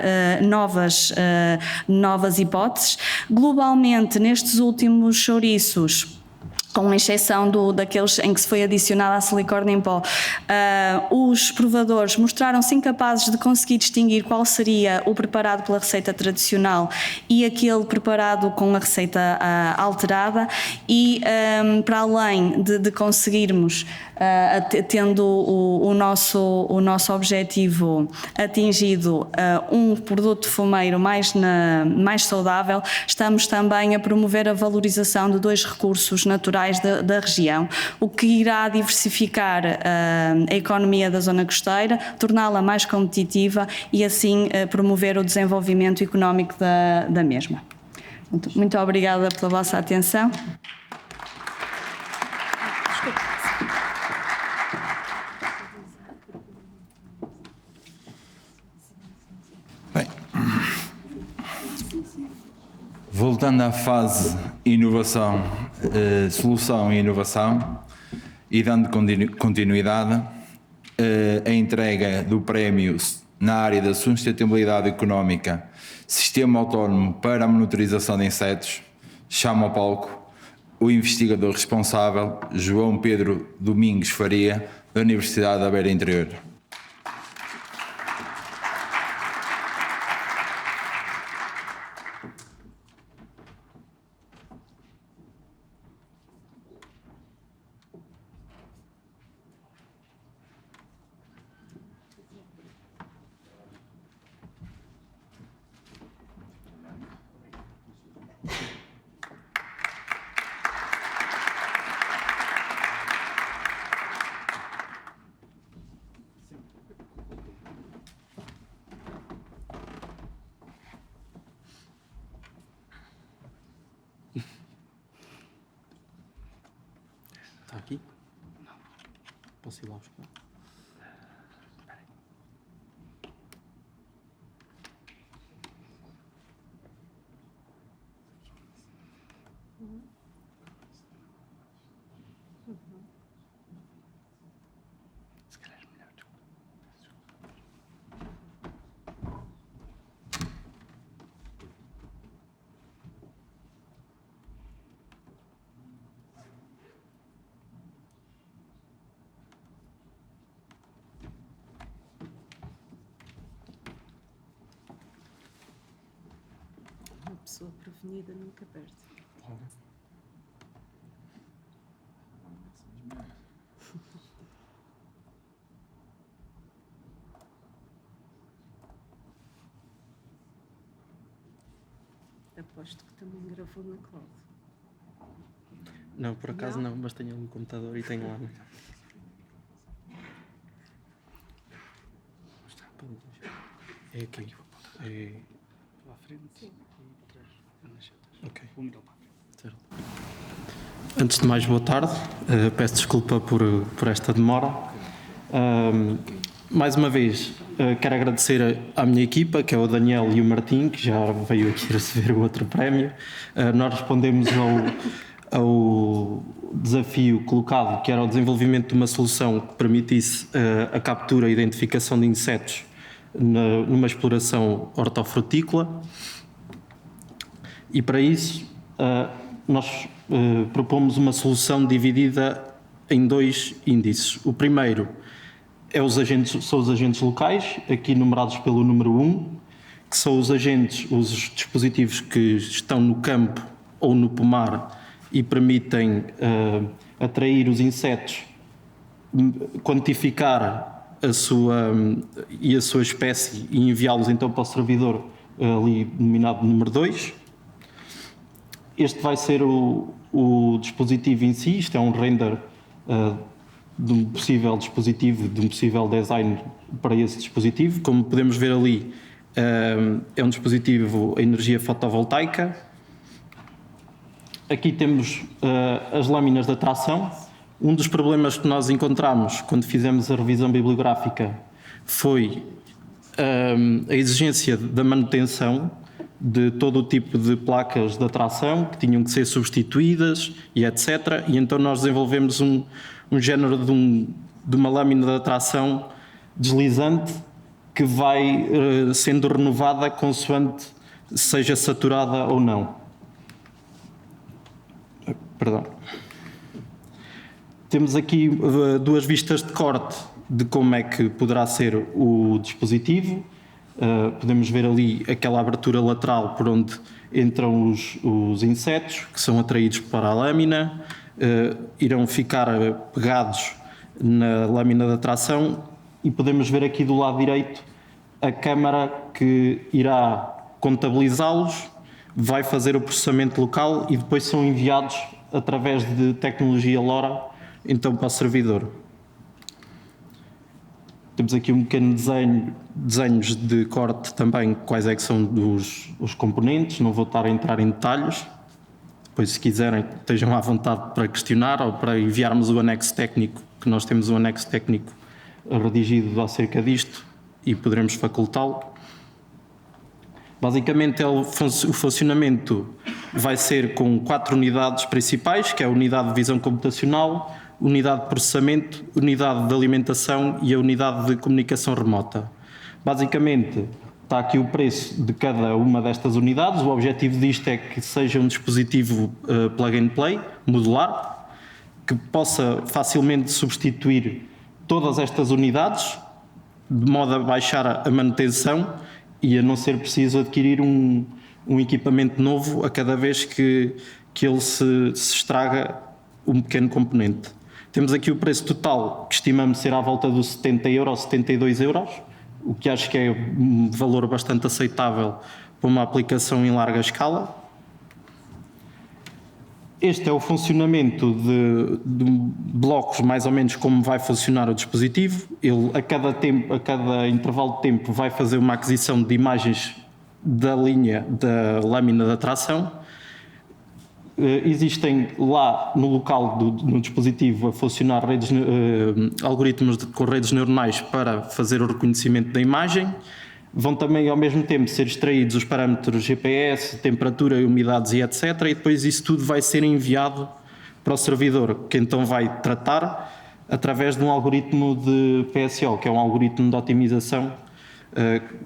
novas hipóteses. Globalmente, nestes últimos chouriços, com exceção daqueles em que se foi adicionada a silicórnia em pó, os provadores mostraram-se incapazes de conseguir distinguir qual seria o preparado pela receita tradicional e aquele preparado com a receita alterada, e para além de conseguirmos, tendo o nosso objetivo atingido, um produto fumeiro mais saudável, estamos também a promover a valorização de 2 recursos naturais da região, o que irá diversificar a economia da zona costeira, torná-la mais competitiva e assim promover o desenvolvimento económico da mesma. Muito obrigada pela vossa atenção. Bem, voltando à fase inovação, solução e inovação, e dando continuidade, a entrega do prémio na área da sustentabilidade económica, Sistema Autónomo para a Monitorização de Insetos, chama ao palco o investigador responsável, João Pedro Domingos Faria, da Universidade da Beira Interior. Está aqui? Não. Posso ir lá buscar? Se calhar é melhor. Uma pessoa prevenida nunca perde. Aposto que também gravou na cloud. Não, por acaso não, mas tenho um computador e tenho lá. É aqui. É para a frente e para trás. Ok. Certo. Antes de mais, boa tarde. Peço desculpa por esta demora. Mais uma vez, quero agradecer à minha equipa, que é o Daniel e o Martim, que já veio aqui receber o outro prémio. Nós respondemos ao desafio colocado, que era o desenvolvimento de uma solução que permitisse a captura e identificação de insetos numa exploração hortofrutícola, e para isso nós propomos uma solução dividida em 2 índices. O primeiro são os agentes locais, aqui numerados pelo número 1, que são os dispositivos que estão no campo ou no pomar e permitem atrair os insetos, quantificar a sua espécie e enviá-los então para o servidor ali denominado número 2. Este vai ser o dispositivo em si, isto é um render de um possível dispositivo, de um possível design para esse dispositivo. Como podemos ver ali, é um dispositivo a energia fotovoltaica. Aqui temos as lâminas de tração. Um dos problemas que nós encontramos quando fizemos a revisão bibliográfica foi a exigência da manutenção de todo o tipo de placas de tração que tinham que ser substituídas e etc. E então nós desenvolvemos um género de uma lâmina de tração deslizante que vai sendo renovada consoante seja saturada ou não. Perdão. Temos aqui duas vistas de corte de como é que poderá ser o dispositivo. Podemos ver ali aquela abertura lateral por onde entram os insetos que são atraídos para a lâmina, irão ficar pegados na lâmina de tração e podemos ver aqui do lado direito a câmara que irá contabilizá-los, vai fazer o processamento local e depois são enviados através de tecnologia LoRa então para o servidor. Temos aqui um pequeno desenhos de corte também, quais é que são os componentes, não vou estar a entrar em detalhes, depois se quiserem estejam à vontade para questionar ou para enviarmos o anexo técnico, que nós temos um anexo técnico redigido acerca disto e poderemos facultá-lo. Basicamente o funcionamento vai ser com 4 unidades principais, que é a unidade de visão computacional, unidade de processamento, unidade de alimentação e a unidade de comunicação remota. Basicamente está aqui o preço de cada uma destas unidades. O objetivo disto é que seja um dispositivo plug and play, modular, que possa facilmente substituir todas estas unidades, de modo a baixar a manutenção e a não ser preciso adquirir um equipamento novo a cada vez que ele se estraga um pequeno componente. Temos aqui o preço total, que estimamos ser à volta dos 70 euros, 72 euros, o que acho que é um valor bastante aceitável para uma aplicação em larga escala. Este é o funcionamento de blocos, mais ou menos como vai funcionar o dispositivo. Ele, a cada intervalo de tempo, vai fazer uma aquisição de imagens da linha da lâmina de tração. Existem lá no local no dispositivo a funcionar algoritmos com redes neuronais para fazer o reconhecimento da imagem. Vão também ao mesmo tempo ser extraídos os parâmetros GPS, temperatura, umidades e etc. E depois isso tudo vai ser enviado para o servidor, que então vai tratar através de um algoritmo de PSO, que é um algoritmo de otimização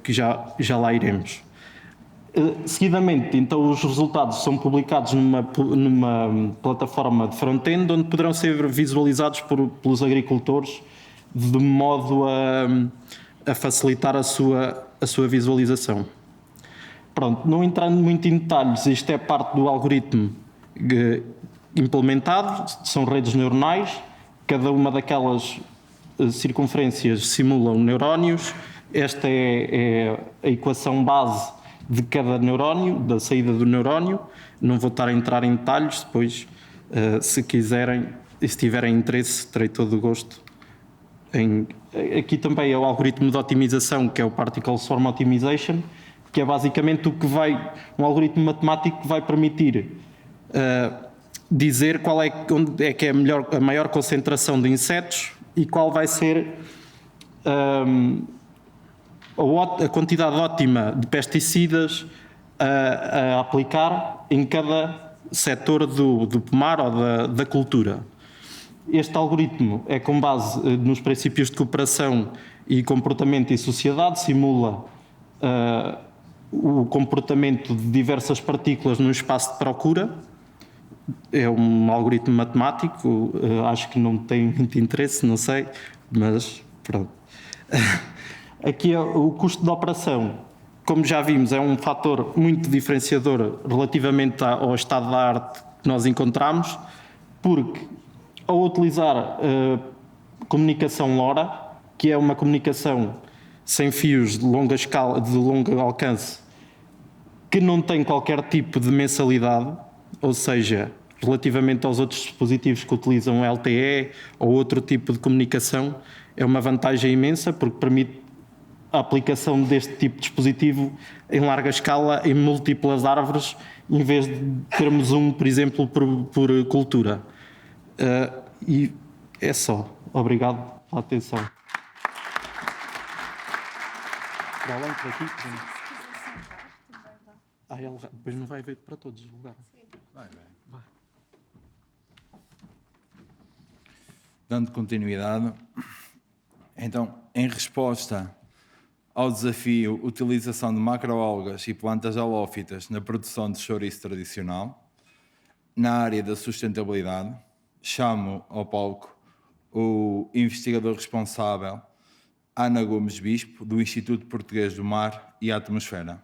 que já lá iremos. Seguidamente, então, os resultados são publicados numa plataforma de front-end, onde poderão ser visualizados pelos agricultores de modo a facilitar a sua visualização. Pronto, não entrando muito em detalhes, isto é parte do algoritmo implementado, são redes neuronais, cada uma daquelas circunferências simulam neurónios, esta é a equação base de cada neurónio, da saída do neurónio. Não vou estar a entrar em detalhes, depois, se quiserem e se tiverem interesse, terei todo o gosto. Aqui também é o algoritmo de otimização, que é o Particle Swarm Optimization, que é basicamente um algoritmo matemático que vai permitir dizer onde é que é a maior concentração de insetos e qual vai ser a quantidade ótima de pesticidas a aplicar em cada setor do pomar ou da cultura. Este algoritmo é com base nos princípios de cooperação e comportamento em sociedade, simula o comportamento de diversas partículas num espaço de procura. É um algoritmo matemático, acho que não tem muito interesse, não sei, mas pronto. Aqui é o custo de operação. Como já vimos, é um fator muito diferenciador relativamente ao estado da arte que nós encontramos, porque ao utilizar comunicação LoRa, que é uma comunicação sem fios de longa escala, de longo alcance, que não tem qualquer tipo de mensalidade, ou seja, relativamente aos outros dispositivos que utilizam LTE ou outro tipo de comunicação, é uma vantagem imensa porque permite a aplicação deste tipo de dispositivo em larga escala, em múltiplas árvores, em vez de termos por exemplo, por cultura. E é só. Obrigado pela atenção. Para além por aqui. Ela depois não vai ver para todos os lugares. Vai. Dando continuidade, então, em resposta ao desafio utilização de macroalgas e plantas halófitas na produção de chouriço tradicional, na área da sustentabilidade, chamo ao palco o investigador responsável, Ana Gomes Bispo, do Instituto Português do Mar e Atmosfera.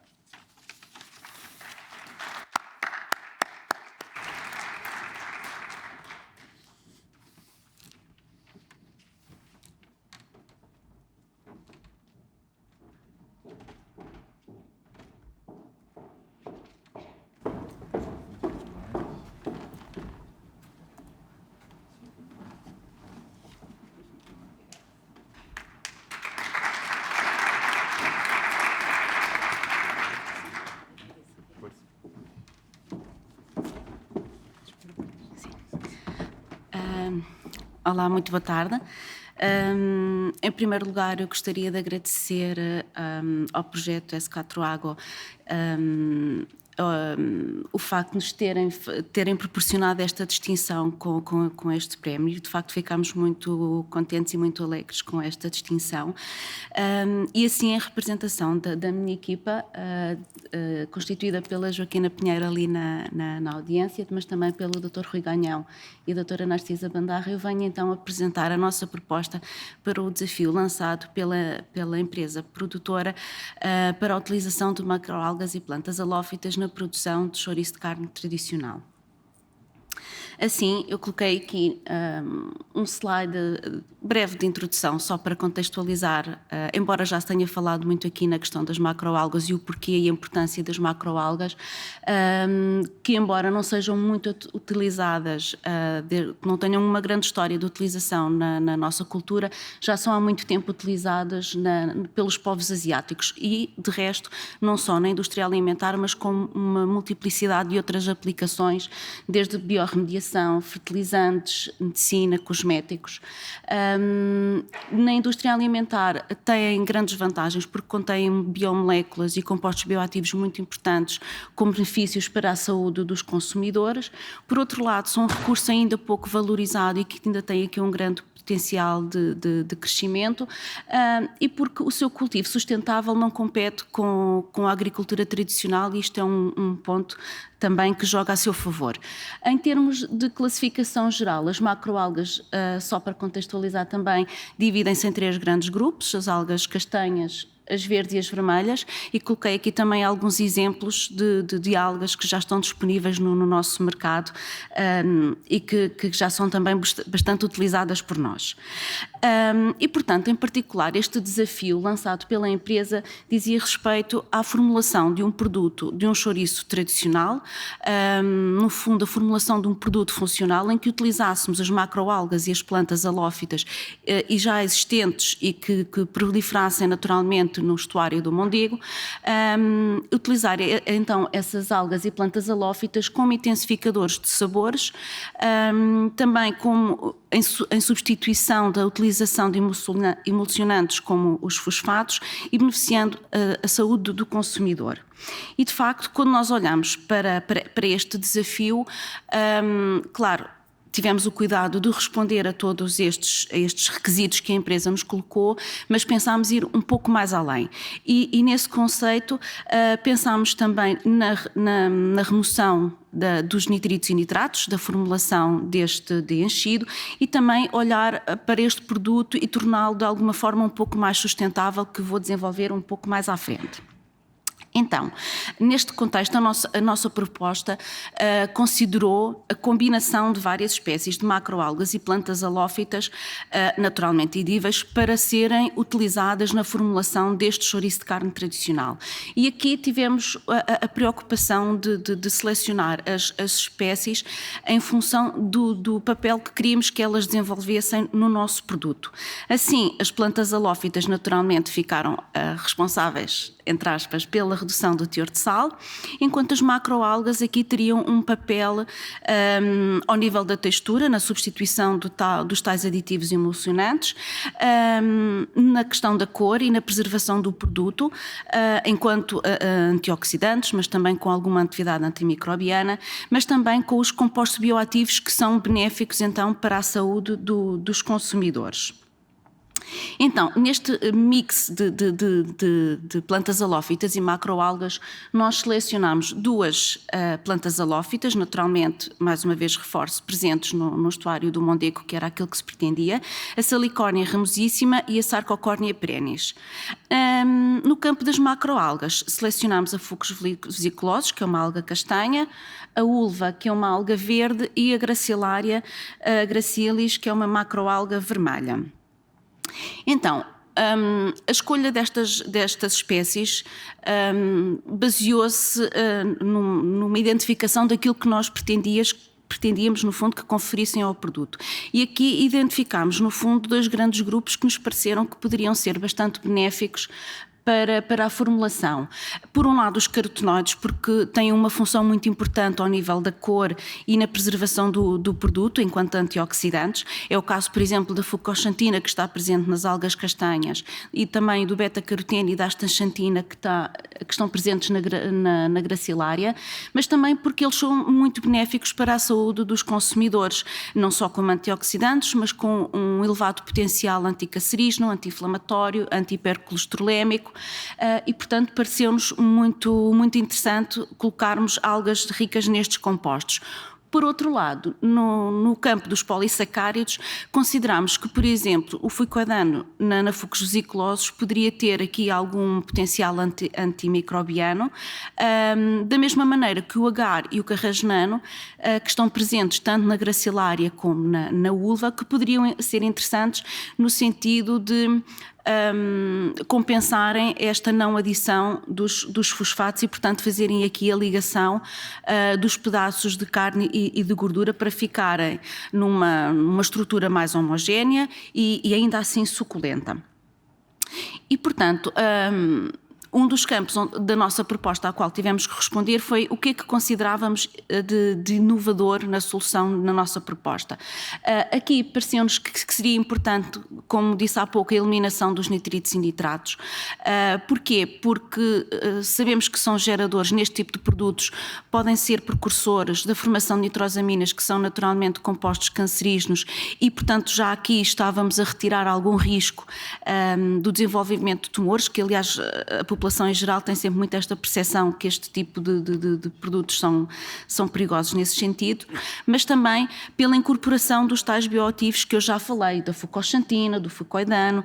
Olá, muito boa tarde. Em primeiro lugar, eu gostaria de agradecer ao projeto S4 Agro o facto de nos terem proporcionado esta distinção com este prémio. De facto, ficámos muito contentes e muito alegres com esta distinção. E assim, em representação da minha equipa, constituída pela Joaquina Pinheiro ali na audiência, mas também pelo Dr. Rui Ganhão e a Dra. Narcisa Bandarra, eu venho então apresentar a nossa proposta para o desafio lançado pela empresa produtora para a utilização de macroalgas e plantas halófitas na produção de chouriço de carne tradicional. Assim, eu coloquei aqui um slide breve de introdução, só para contextualizar, embora já se tenha falado muito aqui na questão das macroalgas e o porquê e a importância das macroalgas, que embora não sejam muito utilizadas, não tenham uma grande história de utilização na nossa cultura, já são há muito tempo utilizadas pelos povos asiáticos e, de resto, não só na indústria alimentar, mas com uma multiplicidade de outras aplicações, desde biorremediação, fertilizantes, medicina, cosméticos. Na indústria alimentar têm grandes vantagens porque contêm biomoléculas e compostos bioativos muito importantes com benefícios para a saúde dos consumidores. Por outro lado, são um recurso ainda pouco valorizado e que ainda tem aqui um grande potencial de crescimento e porque o seu cultivo sustentável não compete com a agricultura tradicional e isto é um ponto também que joga a seu favor. Em termos de classificação geral, as macroalgas, só para contextualizar também, dividem-se em 3 grandes grupos, as algas castanhas, as verdes e as vermelhas, e coloquei aqui também alguns exemplos de algas que já estão disponíveis no nosso mercado e que já são também bastante utilizadas por nós. E, portanto, em particular, este desafio lançado pela empresa dizia respeito à formulação de um produto, de um chouriço tradicional, no fundo, a formulação de um produto funcional em que utilizássemos as macroalgas e as plantas halófitas e já existentes e que proliferassem naturalmente no estuário do Mondego, utilizar então essas algas e plantas halófitas como intensificadores de sabores, também como em substituição da utilização de emulsionantes como os fosfatos e beneficiando a saúde do consumidor. E de facto, quando nós olhamos para este desafio, claro, tivemos o cuidado de responder a todos estes requisitos que a empresa nos colocou, mas pensámos ir um pouco mais além. E nesse conceito pensámos também na remoção dos nitritos e nitratos, da formulação de enchido e também olhar para este produto e torná-lo de alguma forma um pouco mais sustentável, que vou desenvolver um pouco mais à frente. Então, neste contexto, a nossa proposta considerou a combinação de várias espécies de macroalgas e plantas halófitas naturalmente idíveis para serem utilizadas na formulação deste chouriço de carne tradicional. E aqui tivemos a preocupação de selecionar as espécies em função do papel que queríamos que elas desenvolvessem no nosso produto. Assim, as plantas halófitas naturalmente ficaram responsáveis, entre aspas, pela redução do teor de sal, enquanto as macroalgas aqui teriam um papel ao nível da textura, na substituição dos tais aditivos emulsionantes, na questão da cor e na preservação do produto, enquanto antioxidantes, mas também com alguma atividade antimicrobiana, mas também com os compostos bioativos que são benéficos então para a saúde dos consumidores. Então, neste mix de plantas halófitas e macroalgas, nós selecionamos duas plantas halófitas, naturalmente, mais uma vez reforço, presentes no estuário do Mondego, que era aquilo que se pretendia, a Salicornia ramosíssima e a Sarcocórnia perennis. No campo das macroalgas, selecionamos a Fucus vesiculosus, que é uma alga castanha, a Ulva, que é uma alga verde, e a Gracilaria gracilis, que é uma macroalga vermelha. Então, a escolha destas espécies baseou-se numa identificação daquilo que nós pretendíamos, no fundo, que conferissem ao produto. E aqui identificámos, no fundo, dois grandes grupos que nos pareceram que poderiam ser bastante benéficos para a formulação. Por um lado, os carotenoides, porque têm uma função muito importante ao nível da cor e na preservação do produto enquanto antioxidantes. É o caso, por exemplo, da fucoxantina, que está presente nas algas castanhas, e também do beta-caroteno e da astaxantina, que estão presentes na gracilária, mas também porque eles são muito benéficos para a saúde dos consumidores, não só como antioxidantes, mas com um elevado potencial anticancerígeno, anti-inflamatório, anti-hipercolesterolémico, e portanto pareceu-nos muito interessante colocarmos algas ricas nestes compostos. Por outro lado, no campo dos polissacáridos, consideramos que, por exemplo, o fucoidano na Fucus vesiculosus poderia ter aqui algum potencial antimicrobiano, da mesma maneira que o agar e o carrageenano, que estão presentes tanto na gracilária como na ulva, que poderiam ser interessantes no sentido de compensarem esta não adição dos fosfatos e, portanto, fazerem aqui a ligação dos pedaços de carne e de gordura para ficarem numa estrutura mais homogénea e ainda assim suculenta. E, portanto, um dos campos da nossa proposta à qual tivemos que responder foi o que é que considerávamos de inovador na solução na nossa proposta. Aqui pareceu-nos que seria importante, como disse há pouco, a eliminação dos nitritos e nitratos. Porquê? Porque sabemos que são geradores neste tipo de produtos, podem ser precursores da formação de nitrosaminas, que são naturalmente compostos cancerígenos, e portanto já aqui estávamos a retirar algum risco do desenvolvimento de tumores, que aliás a população em geral tem sempre muito esta percepção que este tipo de produtos são perigosos nesse sentido, mas também pela incorporação dos tais bioativos que eu já falei, da fucoxantina, do fucoidano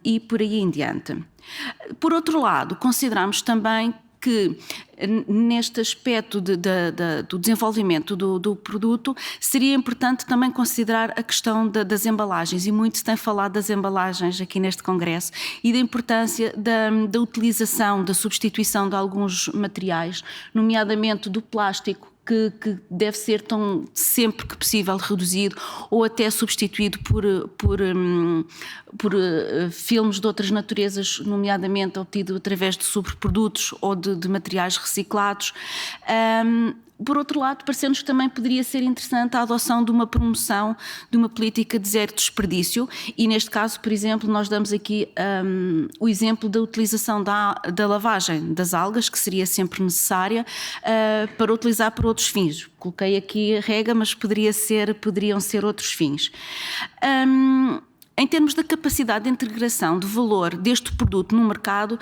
e por aí em diante. Por outro lado, consideramos também que neste aspecto do desenvolvimento do produto seria importante também considerar a questão das embalagens, e muito se tem falado das embalagens aqui neste congresso e da importância da utilização, da substituição de alguns materiais, nomeadamente do plástico, que deve ser sempre que possível reduzido ou até substituído por filmes de outras naturezas, nomeadamente obtido através de subprodutos ou de materiais reciclados. Por outro lado, pareceu-nos que também poderia ser interessante a adoção de uma promoção de uma política de zero desperdício, e neste caso, por exemplo, nós damos aqui o exemplo da utilização da lavagem das algas, que seria sempre necessária para utilizar para outros fins. Coloquei aqui a rega, mas poderiam ser outros fins. Em termos da capacidade de integração de valor deste produto no mercado,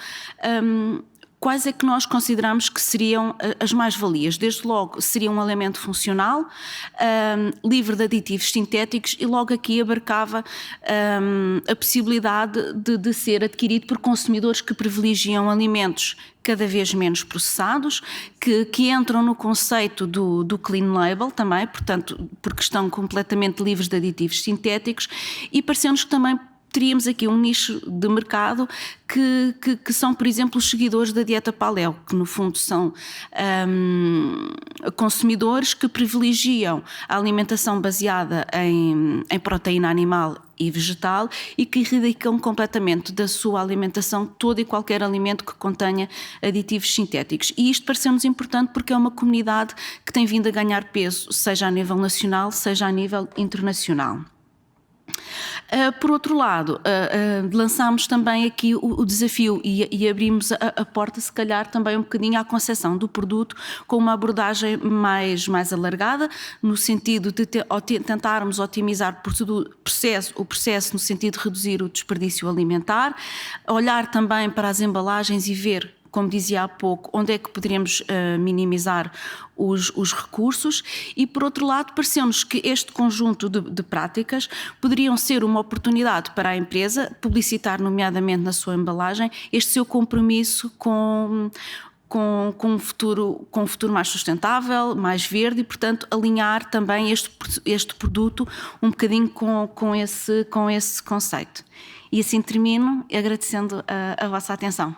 quais é que nós consideramos que seriam as mais-valias? Desde logo, seria um alimento funcional, livre de aditivos sintéticos, e logo aqui abarcava a possibilidade de ser adquirido por consumidores que privilegiam alimentos cada vez menos processados, que entram no conceito do clean label também, portanto, porque estão completamente livres de aditivos sintéticos, e pareceu-nos que também teríamos aqui um nicho de mercado que são, por exemplo, os seguidores da dieta paleo, que no fundo são consumidores que privilegiam a alimentação baseada em proteína animal e vegetal e que erradicam completamente da sua alimentação todo e qualquer alimento que contenha aditivos sintéticos. E isto pareceu-nos importante porque é uma comunidade que tem vindo a ganhar peso, seja a nível nacional, seja a nível internacional. Por outro lado, lançámos também aqui o desafio e abrimos a porta, se calhar, também um bocadinho à concepção do produto com uma abordagem mais alargada, no sentido de tentarmos otimizar o processo no sentido de reduzir o desperdício alimentar, olhar também para as embalagens e ver, como dizia há pouco, onde é que poderíamos minimizar os recursos, e por outro lado pareceu-nos que este conjunto de práticas poderiam ser uma oportunidade para a empresa publicitar, nomeadamente na sua embalagem, este seu compromisso com um futuro mais sustentável, mais verde, e portanto alinhar também este produto um bocadinho com esse conceito. E assim termino agradecendo a vossa atenção.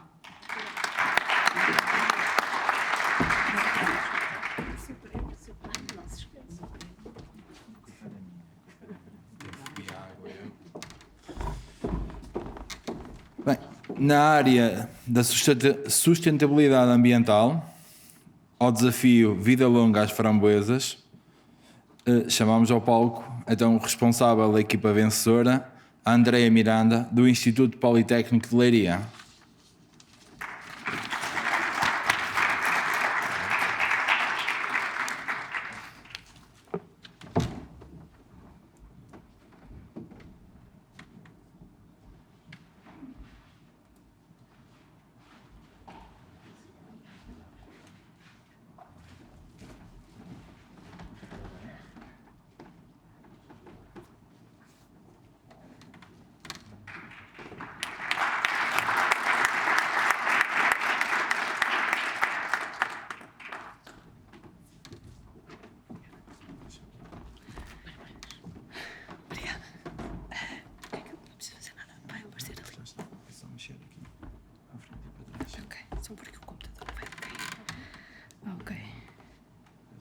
Bem, na área da sustentabilidade ambiental, ao desafio Vida Longa às Framboesas, chamamos ao palco então o responsável da equipa vencedora, a Andreia Miranda, do Instituto Politécnico de Leiria.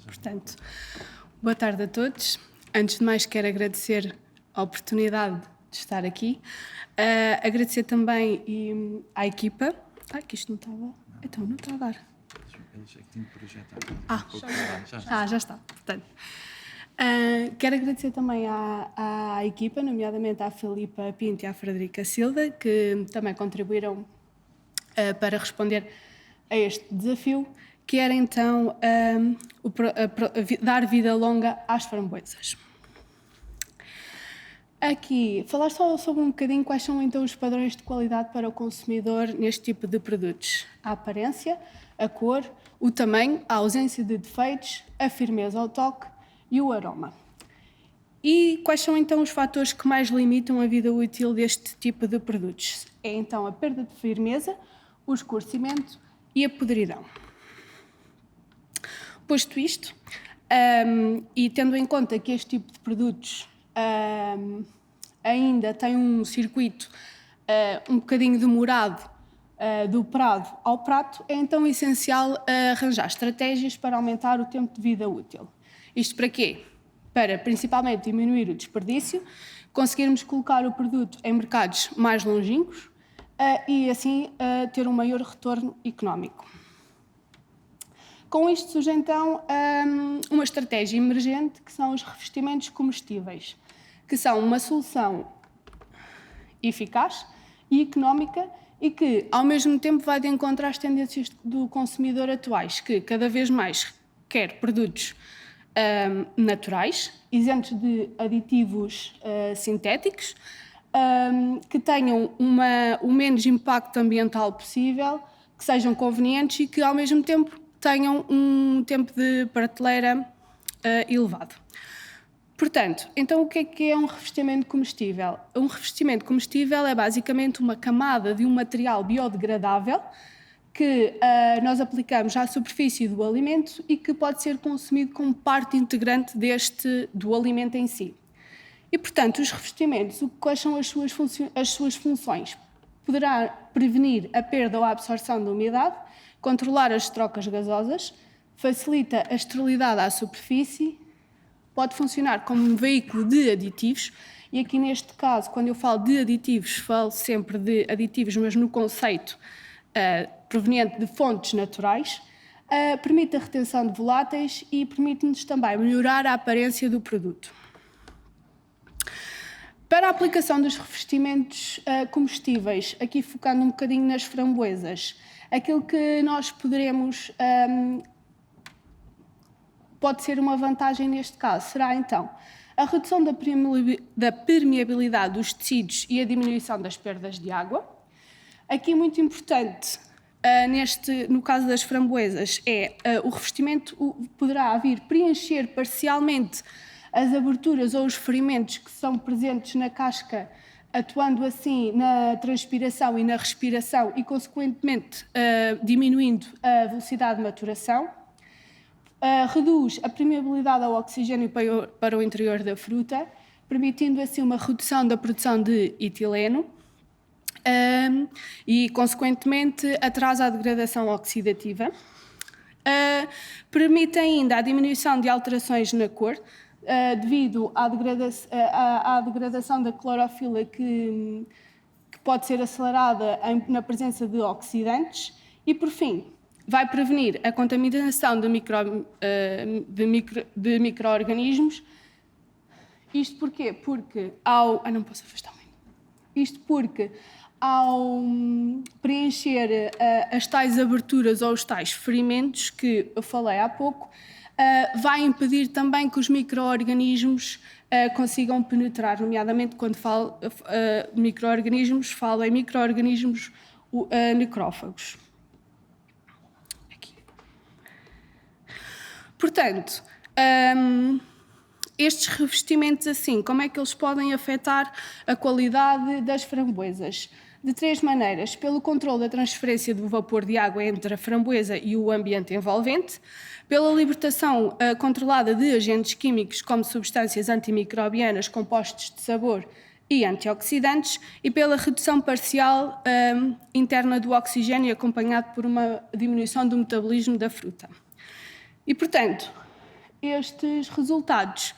Portanto, boa tarde a todos. Antes de mais, quero agradecer a oportunidade de estar aqui. Agradecer também à equipa. Que isto não estava. Então, não está a dar. Já está. Portanto, quero agradecer também à equipa, nomeadamente à Filipa Pinto e à Frederica Silva, que também contribuíram para responder a este desafio, que era então dar vida longa às framboesas. Aqui, falar só sobre um bocadinho quais são então os padrões de qualidade para o consumidor neste tipo de produtos. A aparência, a cor, o tamanho, a ausência de defeitos, a firmeza ao toque e o aroma. E quais são então os fatores que mais limitam a vida útil deste tipo de produtos? É então a perda de firmeza, o escurecimento e a podridão. Posto isto, e tendo em conta que este tipo de produtos ainda tem um circuito um bocadinho demorado do prado ao prato, é então essencial arranjar estratégias para aumentar o tempo de vida útil. Isto para quê? Para principalmente diminuir o desperdício, conseguirmos colocar o produto em mercados mais longínquos e assim ter um maior retorno económico. Com isto surge então uma estratégia emergente, que são os revestimentos comestíveis, que são uma solução eficaz e económica e que, ao mesmo tempo, vai de encontro às tendências do consumidor atuais, que cada vez mais quer produtos naturais, isentos de aditivos sintéticos, que tenham o menos impacto ambiental possível, que sejam convenientes e que ao mesmo tempo tenham um tempo de prateleira elevado. Portanto, então o que é um revestimento comestível? Um revestimento comestível é basicamente uma camada de um material biodegradável que nós aplicamos à superfície do alimento e que pode ser consumido como parte integrante do alimento em si. E, portanto, os revestimentos, quais são as suas funções? Poderá prevenir a perda ou a absorção da umidade, controlar as trocas gasosas, facilita a esterilidade à superfície, pode funcionar como um veículo de aditivos, e aqui neste caso, quando eu falo de aditivos, falo sempre de aditivos, mas no conceito proveniente de fontes naturais, permite a retenção de voláteis e permite-nos também melhorar a aparência do produto. Para a aplicação dos revestimentos comestíveis, aqui focando um bocadinho nas framboesas, aquilo que nós poderemos, pode ser uma vantagem neste caso, será então a redução da permeabilidade dos tecidos e a diminuição das perdas de água. Aqui muito importante, no caso das framboesas, o revestimento poderá vir preencher parcialmente as aberturas ou os ferimentos que são presentes na casca, atuando assim na transpiração e na respiração e, consequentemente, diminuindo a velocidade de maturação. Reduz a permeabilidade ao oxigênio para o interior da fruta, permitindo assim uma redução da produção de etileno e, consequentemente, atrasa a degradação oxidativa. Permite ainda a diminuição de alterações na cor, devido à degradação da clorofila que pode ser acelerada na presença de oxidantes e, por fim, vai prevenir a contaminação de micro-organismos. Isto porquê? Porque não posso afastar muito. Isto porque ao preencher as tais aberturas ou os tais ferimentos que eu falei há pouco, vai impedir também que os micro-organismos consigam penetrar, nomeadamente quando falo micro-organismos, falo em micro-organismos necrófagos. Aqui. Portanto, estes revestimentos assim, como é que eles podem afetar a qualidade das framboesas? De três maneiras: pelo controle da transferência do vapor de água entre a framboesa e o ambiente envolvente, pela libertação controlada de agentes químicos como substâncias antimicrobianas, compostos de sabor e antioxidantes, e pela redução parcial interna do oxigênio, acompanhado por uma diminuição do metabolismo da fruta. E, portanto, estes resultados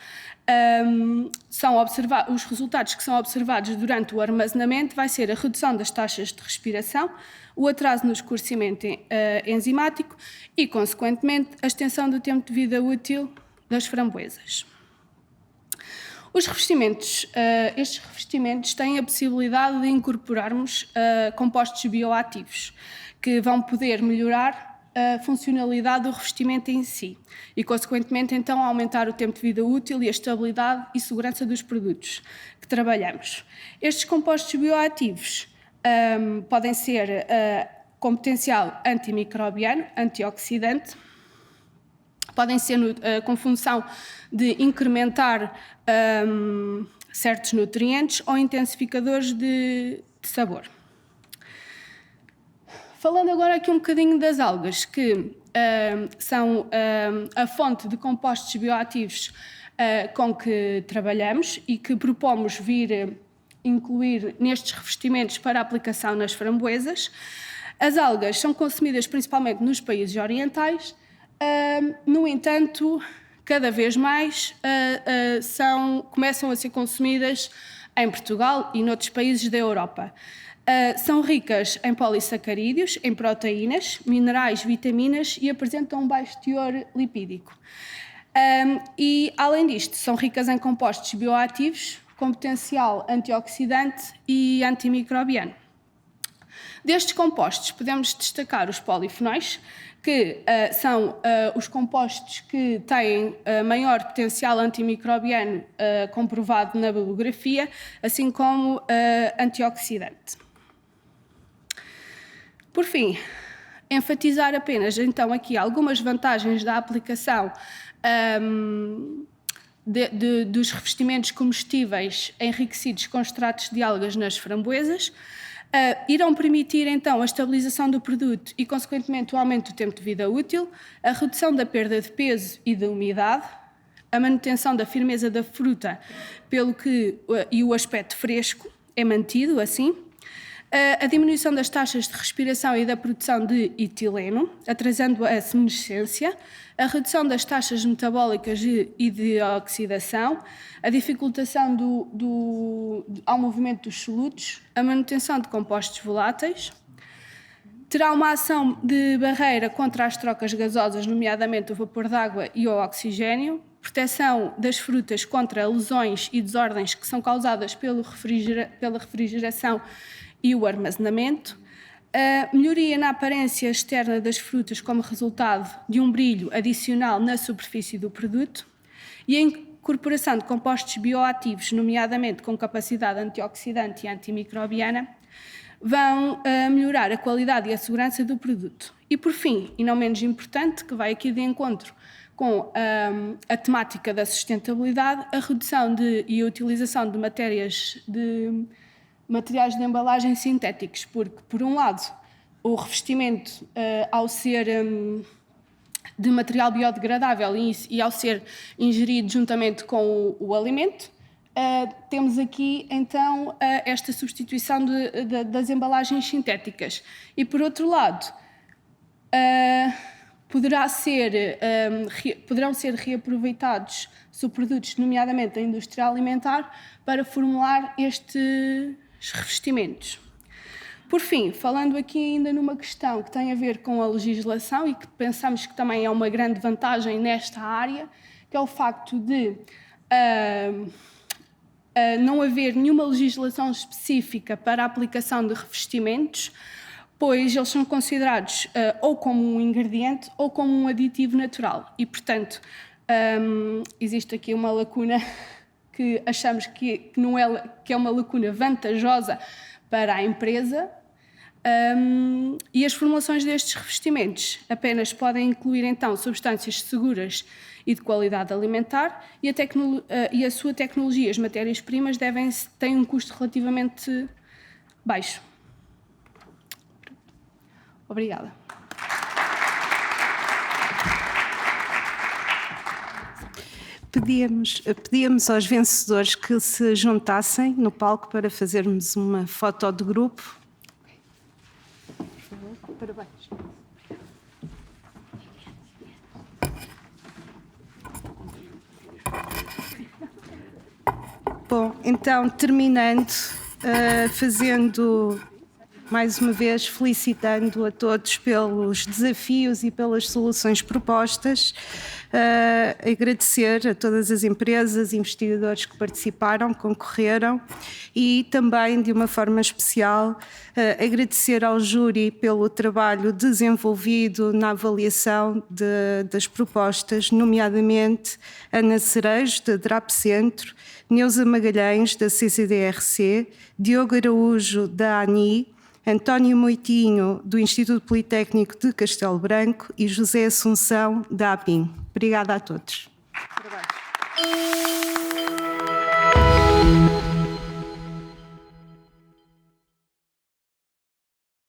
os resultados que são observados durante o armazenamento vai ser a redução das taxas de respiração, o atraso no escurecimento enzimático e, consequentemente, a extensão do tempo de vida útil das framboesas. Estes revestimentos têm a possibilidade de incorporarmos compostos bioativos que vão poder melhorar a funcionalidade do revestimento em si e, consequentemente, então, aumentar o tempo de vida útil e a estabilidade e segurança dos produtos que trabalhamos. Estes compostos bioativos podem ser com potencial antimicrobiano, antioxidante, podem ser com função de incrementar certos nutrientes ou intensificadores de sabor. Falando agora aqui um bocadinho das algas, que são a fonte de compostos bioativos com que trabalhamos e que propomos vir incluir nestes revestimentos para aplicação nas framboesas. As algas são consumidas principalmente nos países orientais, no entanto, cada vez mais começam a ser consumidas em Portugal e noutros países da Europa. São ricas em polissacarídeos, em proteínas, minerais, vitaminas e apresentam um baixo teor lipídico. E, além disto, são ricas em compostos bioativos com potencial antioxidante e antimicrobiano. Destes compostos podemos destacar os polifenóis, que são os compostos que têm maior potencial antimicrobiano comprovado na bibliografia, assim como antioxidante. Por fim, enfatizar apenas então aqui algumas vantagens da aplicação dos revestimentos comestíveis enriquecidos com extratos de algas nas framboesas. Irão permitir então a estabilização do produto e consequentemente o aumento do tempo de vida útil, a redução da perda de peso e da umidade, a manutenção da firmeza da fruta e o aspecto fresco é mantido assim, a diminuição das taxas de respiração e da produção de etileno, atrasando a senescência, a redução das taxas metabólicas e de oxidação, a dificultação ao movimento dos solutos, a manutenção de compostos voláteis. Terá uma ação de barreira contra as trocas gasosas, nomeadamente o vapor d'água e o oxigênio, proteção das frutas contra lesões e desordens que são causadas pela refrigeração e o armazenamento, a melhoria na aparência externa das frutas como resultado de um brilho adicional na superfície do produto e a incorporação de compostos bioativos, nomeadamente com capacidade antioxidante e antimicrobiana, vão melhorar a qualidade e a segurança do produto. E por fim, e não menos importante, que vai aqui de encontro com a temática da sustentabilidade, a redução e a utilização de materiais de embalagem sintéticos, porque, por um lado, o revestimento, ao ser de material biodegradável e ao ser ingerido juntamente com o alimento, temos aqui, então, esta substituição das embalagens sintéticas. E, por outro lado, poderão ser reaproveitados subprodutos, nomeadamente da indústria alimentar, para formular estes revestimentos. Por fim, falando aqui ainda numa questão que tem a ver com a legislação e que pensamos que também é uma grande vantagem nesta área, que é o facto de não haver nenhuma legislação específica para a aplicação de revestimentos, pois eles são considerados ou como um ingrediente ou como um aditivo natural. E, portanto, existe aqui uma lacuna que achamos que é uma lacuna vantajosa para a empresa, e as formulações destes revestimentos apenas podem incluir, então, substâncias seguras e de qualidade alimentar, e a sua tecnologia, as matérias-primas, têm um custo relativamente baixo. Obrigada. Pedíamos aos vencedores que se juntassem no palco para fazermos uma foto de grupo. Por favor, parabéns. Bom, então, terminando, mais uma vez, felicitando a todos pelos desafios e pelas soluções propostas, agradecer a todas as empresas e investigadores que participaram, concorreram, e também, de uma forma especial, agradecer ao júri pelo trabalho desenvolvido na avaliação das propostas, nomeadamente Ana Cerejo, da DRAP Centro, Neuza Magalhães, da CCDRC, Diogo Araújo, da ANI, António Moitinho, do Instituto Politécnico de Castelo Branco, e José Assunção, da APIM. Obrigada a todos. Parabéns.